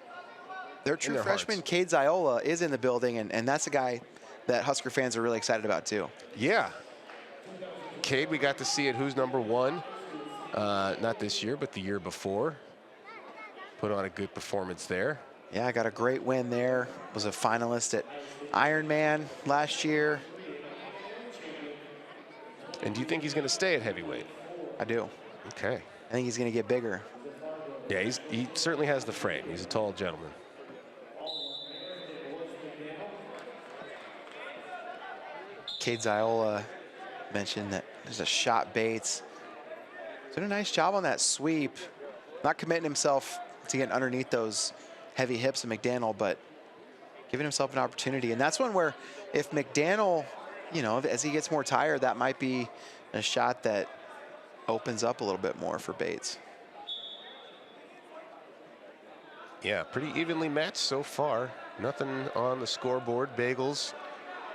their true freshman, Cade Ziola, is in the building, and that's a guy that Husker fans are really excited about too. Yeah. Cade, we got to see at Who's Number One, not this year, but the year before. Put on a good performance there. Yeah, got a great win there. Was a finalist at Ironman last year. And do you think he's going to stay at heavyweight? I do. Okay. I think he's going to get bigger. Yeah, he certainly has the frame. He's a tall gentleman. Cade Ziola mentioned that there's a shot Bates. Did a nice job on that sweep. Not committing himself to getting underneath those heavy hips of McDanel, but giving himself an opportunity. And that's one where if McDanel, as he gets more tired, that might be a shot that opens up a little bit more for Bates. Yeah, pretty evenly matched so far. Nothing on the scoreboard. Bagels.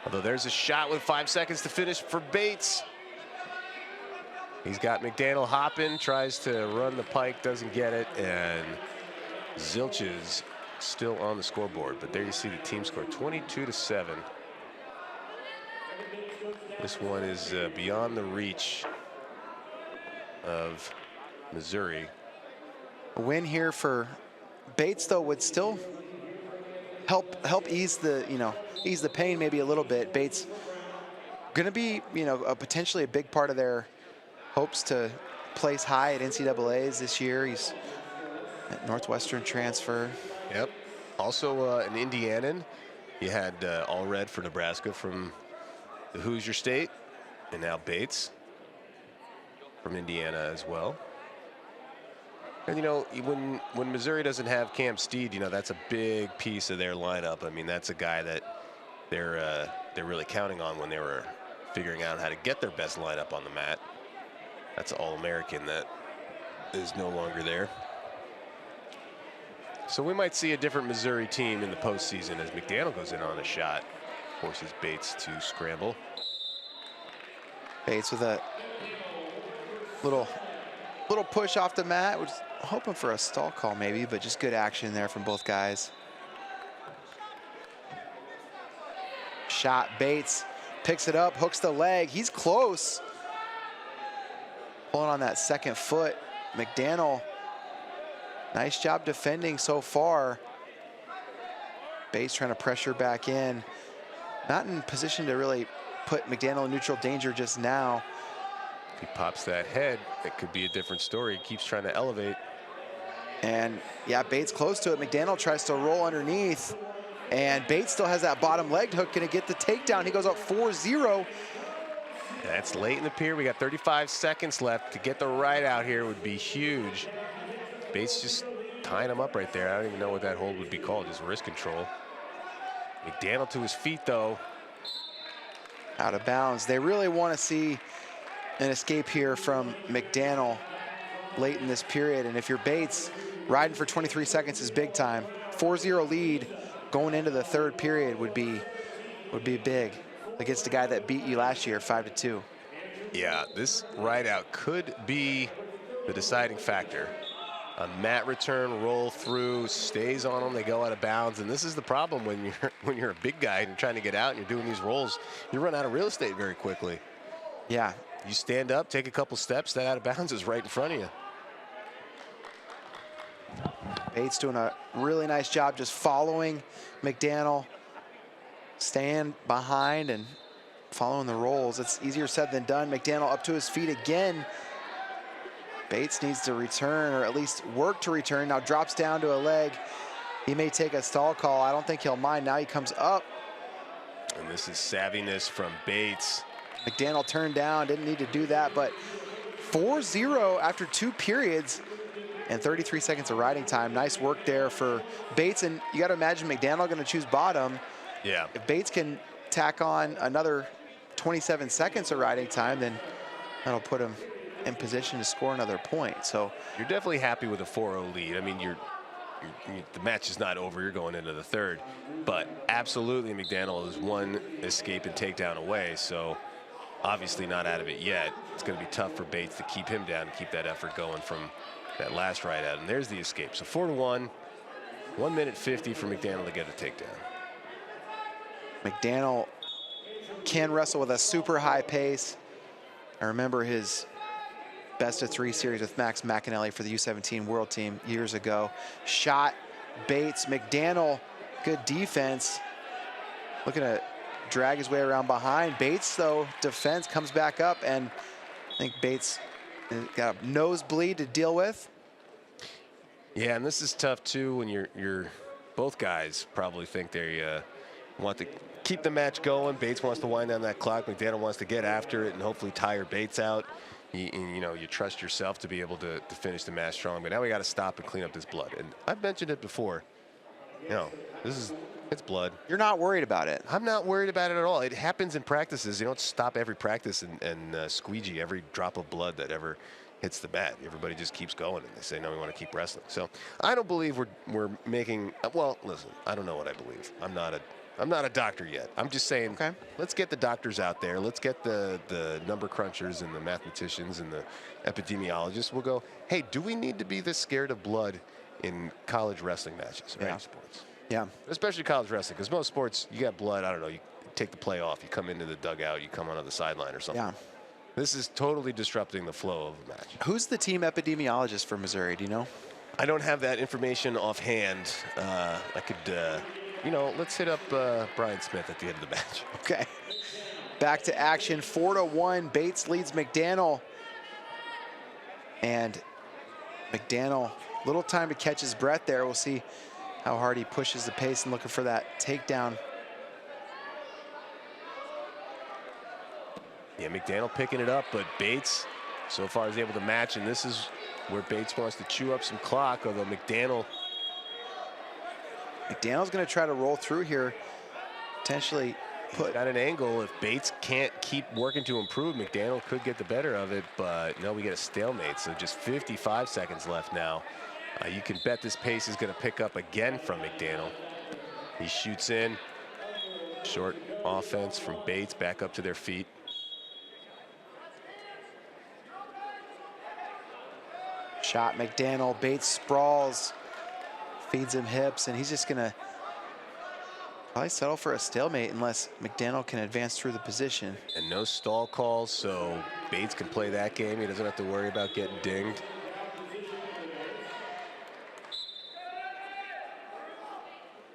Although there's a shot with 5 seconds to finish for Bates. He's got McDanel hopping, tries to run the pike, doesn't get it, and Zilch is still on the scoreboard. But there you see the team score, 22-7. This one is beyond the reach of Missouri. A win here for Bates, though, would still help ease the pain maybe a little bit. Bates going to be, potentially a big part of their hopes to place high at NCAAs this year. He's at Northwestern transfer. Yep. Also an Indianan. You had Allred for Nebraska from the Hoosier State, and now Bates from Indiana as well. And you know, when Missouri doesn't have Cam Steed, you know, that's a big piece of their lineup. I mean, that's a guy that they're really counting on when they were figuring out how to get their best lineup on the mat. That's All-American that is no longer there. So we might see a different Missouri team in the postseason as McDanel goes in on a shot, forces Bates to scramble. Bates with a little push off the mat. Was hoping for a stall call maybe, but just good action there from both guys. Shot, Bates picks it up, hooks the leg. He's close. Pulling on that second foot. McDanel, nice job defending so far. Bates trying to pressure back in. Not in position to really put McDanel in neutral danger just now. If he pops that head, it could be a different story. He keeps trying to elevate. And yeah, Bates close to it. McDanel tries to roll underneath. And Bates still has that bottom leg hook. Gonna get the takedown. He goes up 4-0. That's late in the period. We got 35 seconds left. To get the right out here would be huge. Bates just tying him up right there. I don't even know what that hold would be called. Just wrist control. McDanel to his feet, though. Out of bounds. They really want to see an escape here from McDanel late in this period. And if you're Bates, riding for 23 seconds is big time. 4-0 lead going into the third period would be big against the guy that beat you last year 5-2. Yeah, this ride out could be the deciding factor. A mat return, roll through, stays on them, they go out of bounds. And this is the problem when you're a big guy and you're trying to get out and you're doing these rolls, you run out of real estate very quickly. Yeah. You stand up, take a couple steps, that out of bounds is right in front of you. Bates doing a really nice job just following McDanel, staying behind and following the rolls. It's easier said than done. McDanel up to his feet again. Bates needs to return, or at least work to return. Now drops down to a leg. He may take a stall call. I don't think he'll mind. Now he comes up. And this is savviness from Bates. McDanel turned down, didn't need to do that, but 4-0 after 2 periods and 33 seconds of riding time. Nice work there for Bates, and you got to imagine McDanel going to choose bottom. Yeah. If Bates can tack on another 27 seconds of riding time, then that'll put him in position to score another point. So you're definitely happy with a 4-0 lead. I mean, the match is not over. You're going into the third, but absolutely McDanel is one escape and takedown away. So obviously not out of it yet. It's going to be tough for Bates to keep him down and keep that effort going from that last ride out. And there's the escape. So 4-1, 1 minute 50 for McDanel to get a takedown. McDanel can wrestle with a super high pace. I remember his best of 3 series with Max McDanel for the U17 World Team years ago. Shot Bates. McDanel, good defense. Looking to drag his way around behind. Bates, though, defense comes back up, and I think Bates got a nosebleed to deal with. Yeah, and this is tough too when you're both guys probably think they want to keep the match going. Bates wants to wind down that clock. McDanel wants to get after it and hopefully tire Bates out. You trust yourself to be able to finish the match strong. But now we got to stop and clean up this blood. And I've mentioned it before. It's blood. You're not worried about it. I'm not worried about it at all. It happens in practices. You don't stop every practice and squeegee every drop of blood that ever hits the mat. Everybody just keeps going, and they say, no, we want to keep wrestling. So I don't believe we're making. Well, listen, I don't know what I believe. I'm not a doctor yet. I'm just saying, okay, let's get the doctors out there. Let's get the number crunchers and the mathematicians and the epidemiologists. We'll go, hey, do we need to be this scared of blood in college wrestling matches or any sports? Yeah. Especially college wrestling, because most sports, you got blood, I don't know, you take the play off, you come into the dugout, you come onto the sideline or something. Yeah. This is totally disrupting the flow of a match. Who's the team epidemiologist for Missouri? Do you know? I don't have that information offhand. I could, let's hit up Brian Smith at the end of the match. Okay. Back to action, 4-1. Bates leads McDanel. And McDanel, little time to catch his breath there. We'll see how hard he pushes the pace and looking for that takedown. Yeah, McDanel picking it up, but Bates so far is able to match, and this is where Bates wants to chew up some clock, although McDanel's going to try to roll through here, potentially put got an angle. If Bates can't keep working to improve, McDanel could get the better of it, but no, we get a stalemate. So just 55 seconds left now. You can bet this pace is going to pick up again from McDanel. He shoots in. Short offense from Bates, back up to their feet. Shot McDanel, Bates sprawls, feeds him hips, and he's just gonna probably settle for a stalemate unless McDanel can advance through the position. And no stall calls, so Bates can play that game. He doesn't have to worry about getting dinged.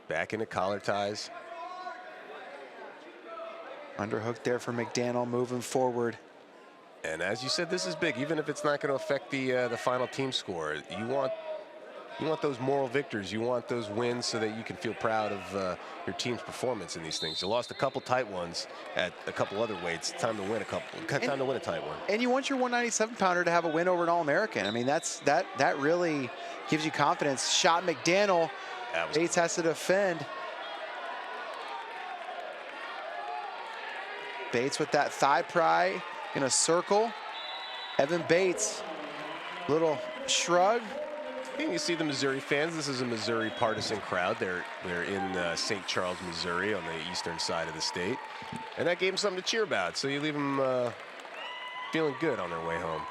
Back into collar ties. Underhook there for McDanel, moving forward. And as you said, this is big. Even if it's not going to affect the final team score, you want those moral victories. You want those wins so that you can feel proud of your team's performance in these things. You lost a couple tight ones at a couple other weights. Time to win a tight one. And you want your 197-pounder to have a win over an All-American. I mean, that really gives you confidence. Shot McDanel. Bates has to defend. Bates with that thigh pry in a circle. Evan Bates, little shrug. And you see the Missouri fans. This is a Missouri partisan crowd. They're in St. Charles, Missouri, on the eastern side of the state, and that gave them something to cheer about. So you leave them feeling good on their way home.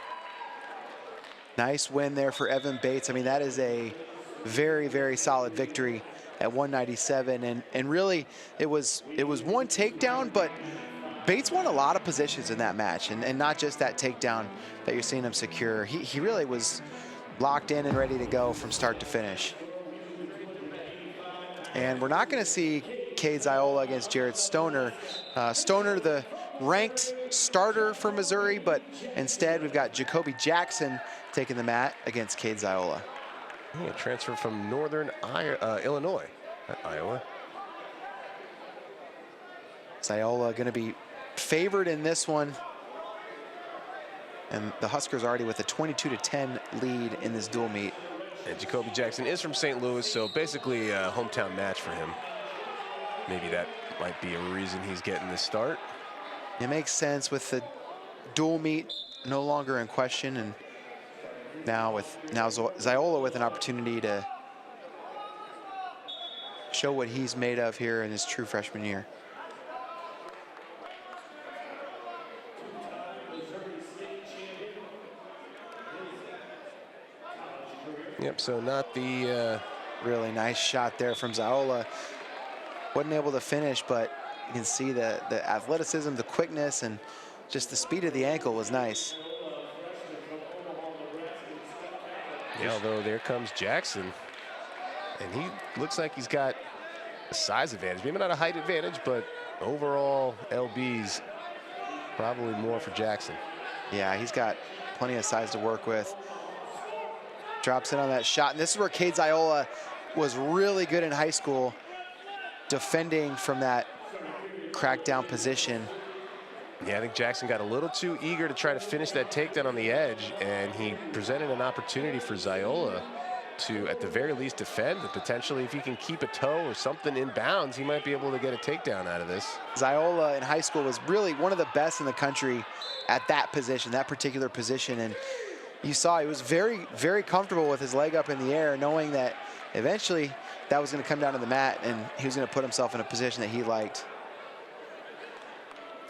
Nice win there for Evan Bates. I mean, that is a very, very solid victory at 197, and really it was one takedown, but Bates won a lot of positions in that match, and not just that takedown that you're seeing him secure. He really was locked in and ready to go from start to finish. And we're not going to see Cade Ziola against Jared Stoner. Stoner, the ranked starter for Missouri, but instead we've got Jacobi Jackson taking the mat against Cade Ziola. Yeah, transfer from Northern Illinois, not Iowa. Ziola going to be favored in this one. And the Huskers already with a 22-10 lead in this dual meet. And Jacobi Jackson is from St. Louis, so basically a hometown match for him. Maybe that might be a reason he's getting the start. It makes sense with the dual meet no longer in question, and now Ziola with an opportunity to show what he's made of here in his true freshman year. Yep, so not the... Really nice shot there from Ziola. Wasn't able to finish, but you can see the athleticism, the quickness, and just the speed of the ankle was nice. Yeah, although there comes Jackson, and he looks like he's got a size advantage. Maybe not a height advantage, but overall LB's probably more for Jackson. Yeah, he's got plenty of size to work with. Drops in on that shot, and this is where Cade Ziola was really good in high school, defending from that crackdown position. Yeah, I think Jackson got a little too eager to try to finish that takedown on the edge, and he presented an opportunity for Ziola to, at the very least, defend. And potentially, if he can keep a toe or something in bounds, he might be able to get a takedown out of this. Ziola in high school was really one of the best in the country at that position, that particular position. And you saw he was very, very comfortable with his leg up in the air, knowing that eventually that was going to come down to the mat, and he was going to put himself in a position that he liked.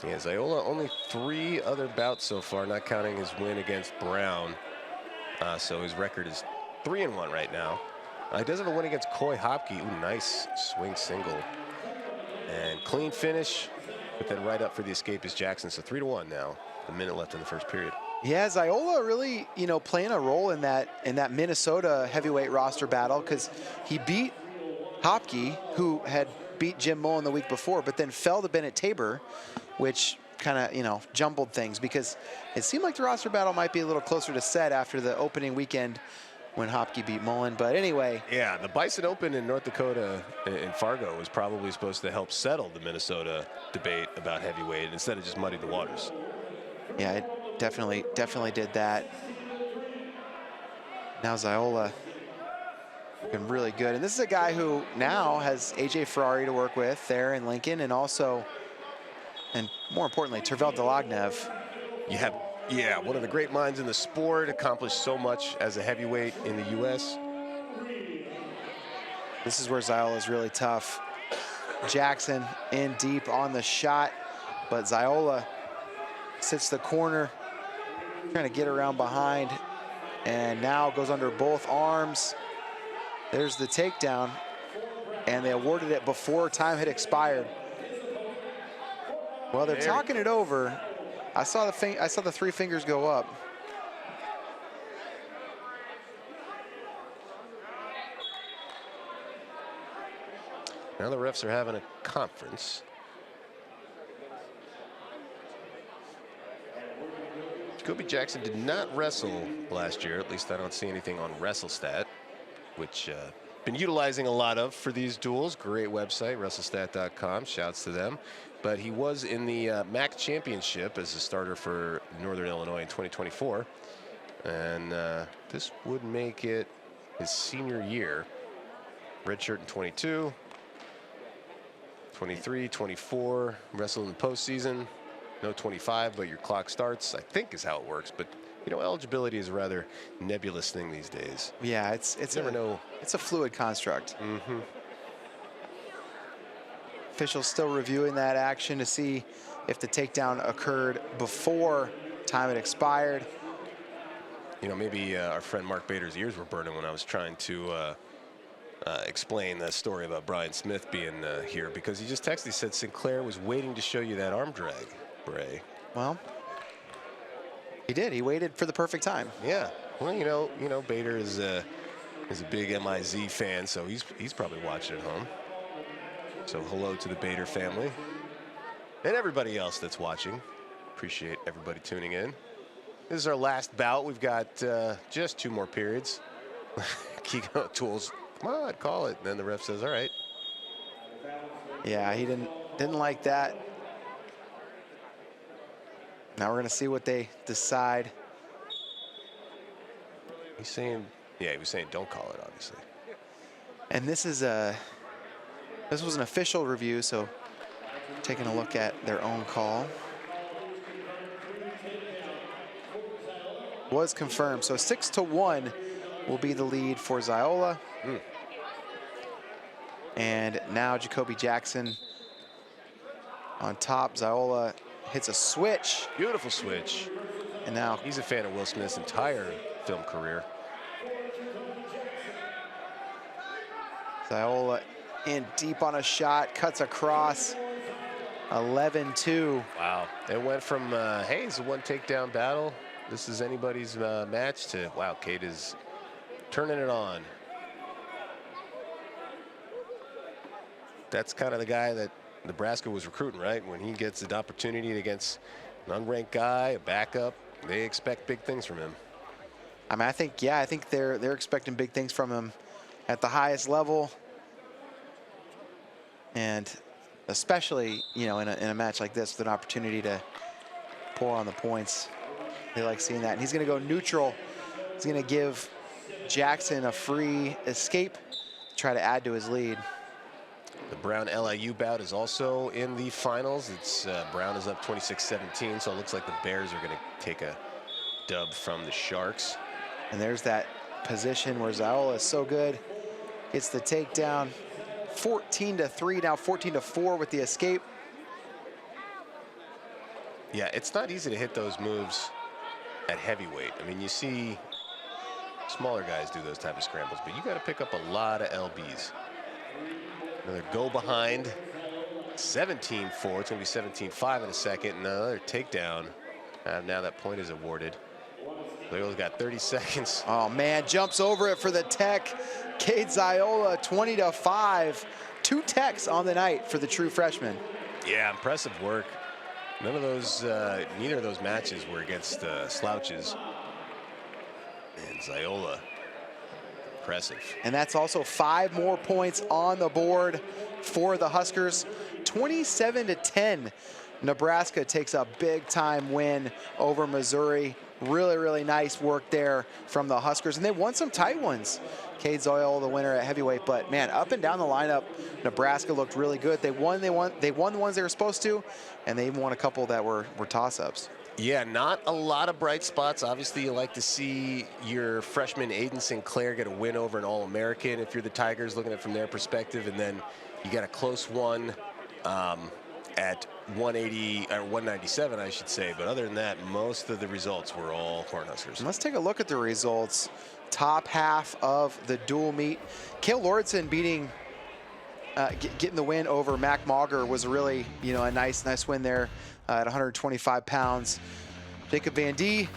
Yeah, Ziola only 3 other bouts so far, not counting his win against Brown. So his record is 3-1 right now. He does have a win against Coy Hopke. Ooh, nice swing single. And clean finish, but then right up for the escape is Jackson. So 3-1 now, a minute left in the first period. Yeah, Ziola really, playing a role in that Minnesota heavyweight roster battle, because he beat Hopke, who had beat Jim Mullen the week before, but then fell to Bennett Tabor, which kind of, jumbled things, because it seemed like the roster battle might be a little closer to set after the opening weekend when Hopke beat Mullen. But anyway. Yeah, the Bison Open in North Dakota in Fargo was probably supposed to help settle the Minnesota debate about heavyweight instead of just muddy the waters. Yeah, it definitely did that. Now Ziola looking really good. And this is a guy who now has AJ Ferrari to work with there in Lincoln, and also, and more importantly, Tervel Delagnev. You have, yeah, one of the great minds in the sport, accomplished so much as a heavyweight in the U.S. This is where Ziola is really tough. Jackson in deep on the shot, but Ziola sits the corner, trying to get around behind, and now goes under both arms. There's the takedown, and they awarded it before time had expired. Well, they're talking it over. I saw the three fingers go up. Now the refs are having a conference. Jacobi Jackson did not wrestle last year. At least I don't see anything on WrestleStat, which been utilizing a lot of for these duels. Great website, WrestleStat.com. Shouts to them. But he was in the Mack Championship as a starter for Northern Illinois in 2024. And this would make it his senior year. Redshirt in 22. 23, 24, wrestled in the postseason. No 25, but your clock starts, I think is how it works. But, you know, eligibility is a rather nebulous thing these days. Yeah, it's a fluid construct. Mm-hmm. Officials still reviewing that action to see if the takedown occurred before time had expired. You know, maybe our friend Mark Bader's ears were burning when I was trying to explain the story about Brian Smith being here, because he just texted, he said Sinclair was waiting to show you that arm drag, Bray. Well, he did. He waited for the perfect time. Yeah. Well, you know, Bader is a big MIZ fan, so he's probably watching at home. So hello to the Bader family and everybody else that's watching. Appreciate everybody tuning in. This is our last bout. We've got just 2 more periods. Kiko Tools, come on, call it. And then the ref says, all right. Yeah, he didn't like that. Now we're going to see what they decide. He's saying, yeah, he was saying don't call it, obviously. And this was an official review, so taking a look at their own call. Was confirmed, so 6-1 will be the lead for Ziola. And now Jacobi Jackson on top. Ziola hits a switch. Beautiful switch. And now he's a fan of Will Smith's entire film career. Ziola in deep on a shot, cuts across. 11-2. Wow. It went from, hey, it's a one takedown battle. This is anybody's match to, wow, Cade is turning it on. That's kind of the guy that Nebraska was recruiting, right? When he gets an opportunity against an unranked guy, a backup, they expect big things from him. I mean, I think they're expecting big things from him at the highest level. And especially, you know, in a match like this with an opportunity to pour on the points. They like seeing that. And he's going to go neutral. He's going to give Jackson a free escape to try to add to his lead. The Brown LIU bout is also in the finals. It's Brown is up 26-17, so it looks like the Bears are going to take a dub from the Sharks. And there's that position where Ziola is so good. It's the takedown. 14-3, now 14-4 with the escape. Yeah, it's not easy to hit those moves at heavyweight. I mean, you see smaller guys do those type of scrambles, but you got to pick up a lot of LBs. Another go behind, 17-4. It's going to be 17-5 in a second. Another takedown. Now that point is awarded. Leo's got 30 seconds. Oh, man, jumps over it for the tech. Cade Ziola, 20-5. 2 techs on the night for the true freshman. Yeah, impressive work. None of those, neither of those matches were against slouches. And Ziola, impressive. And that's also 5 more points on the board for the Huskers. 27-10 Nebraska takes a big-time win over Missouri. Really, really nice work there from the Huskers. And they won some tight ones. Cade, Ziola, the winner at heavyweight. But, man, up and down the lineup, Nebraska looked really good. They won the ones they were supposed to, and they even won a couple that were toss-ups. Yeah, not a lot of bright spots. Obviously, you like to see your freshman Aeden Sinclair get a win over an All-American if you're the Tigers, looking at it from their perspective. And then you got a close one at 180 or 197, I should say. But other than that, most of the results were all Cornhuskers. Let's take a look at the results. Top half of the dual meet. Kael Lauridsen getting the win over Mack Mauger was really, a nice win there at 125 pounds. Jacob Van D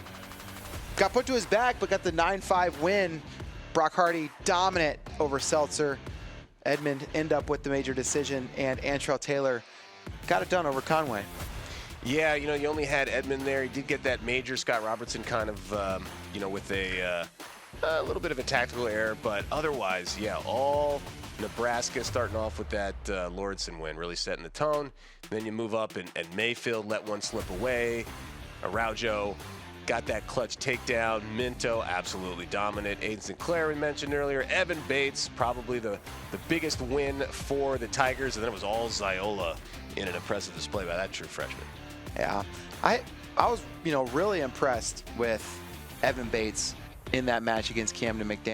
got put to his back, but got the 9-5 win. Brock Hardy dominant over Seltzer. Edmond end up with the major decision, and Antrell Taylor got it done over Conway. Yeah, you only had Edmond there. He did get that major. Scott Robertson kind of, with a little bit of a tactical error, but otherwise, yeah, all Nebraska starting off with that Lauridsen win, really setting the tone. Then you move up, and Mayfield let one slip away. Araujo got that clutch takedown. Minto, absolutely dominant. Aeden Sinclair, we mentioned earlier. Evan Bates, probably the biggest win for the Tigers. And then it was all Ziola in an impressive display by that true freshman. Yeah, I was, really impressed with Evan Bates in that match against Camden McDanel.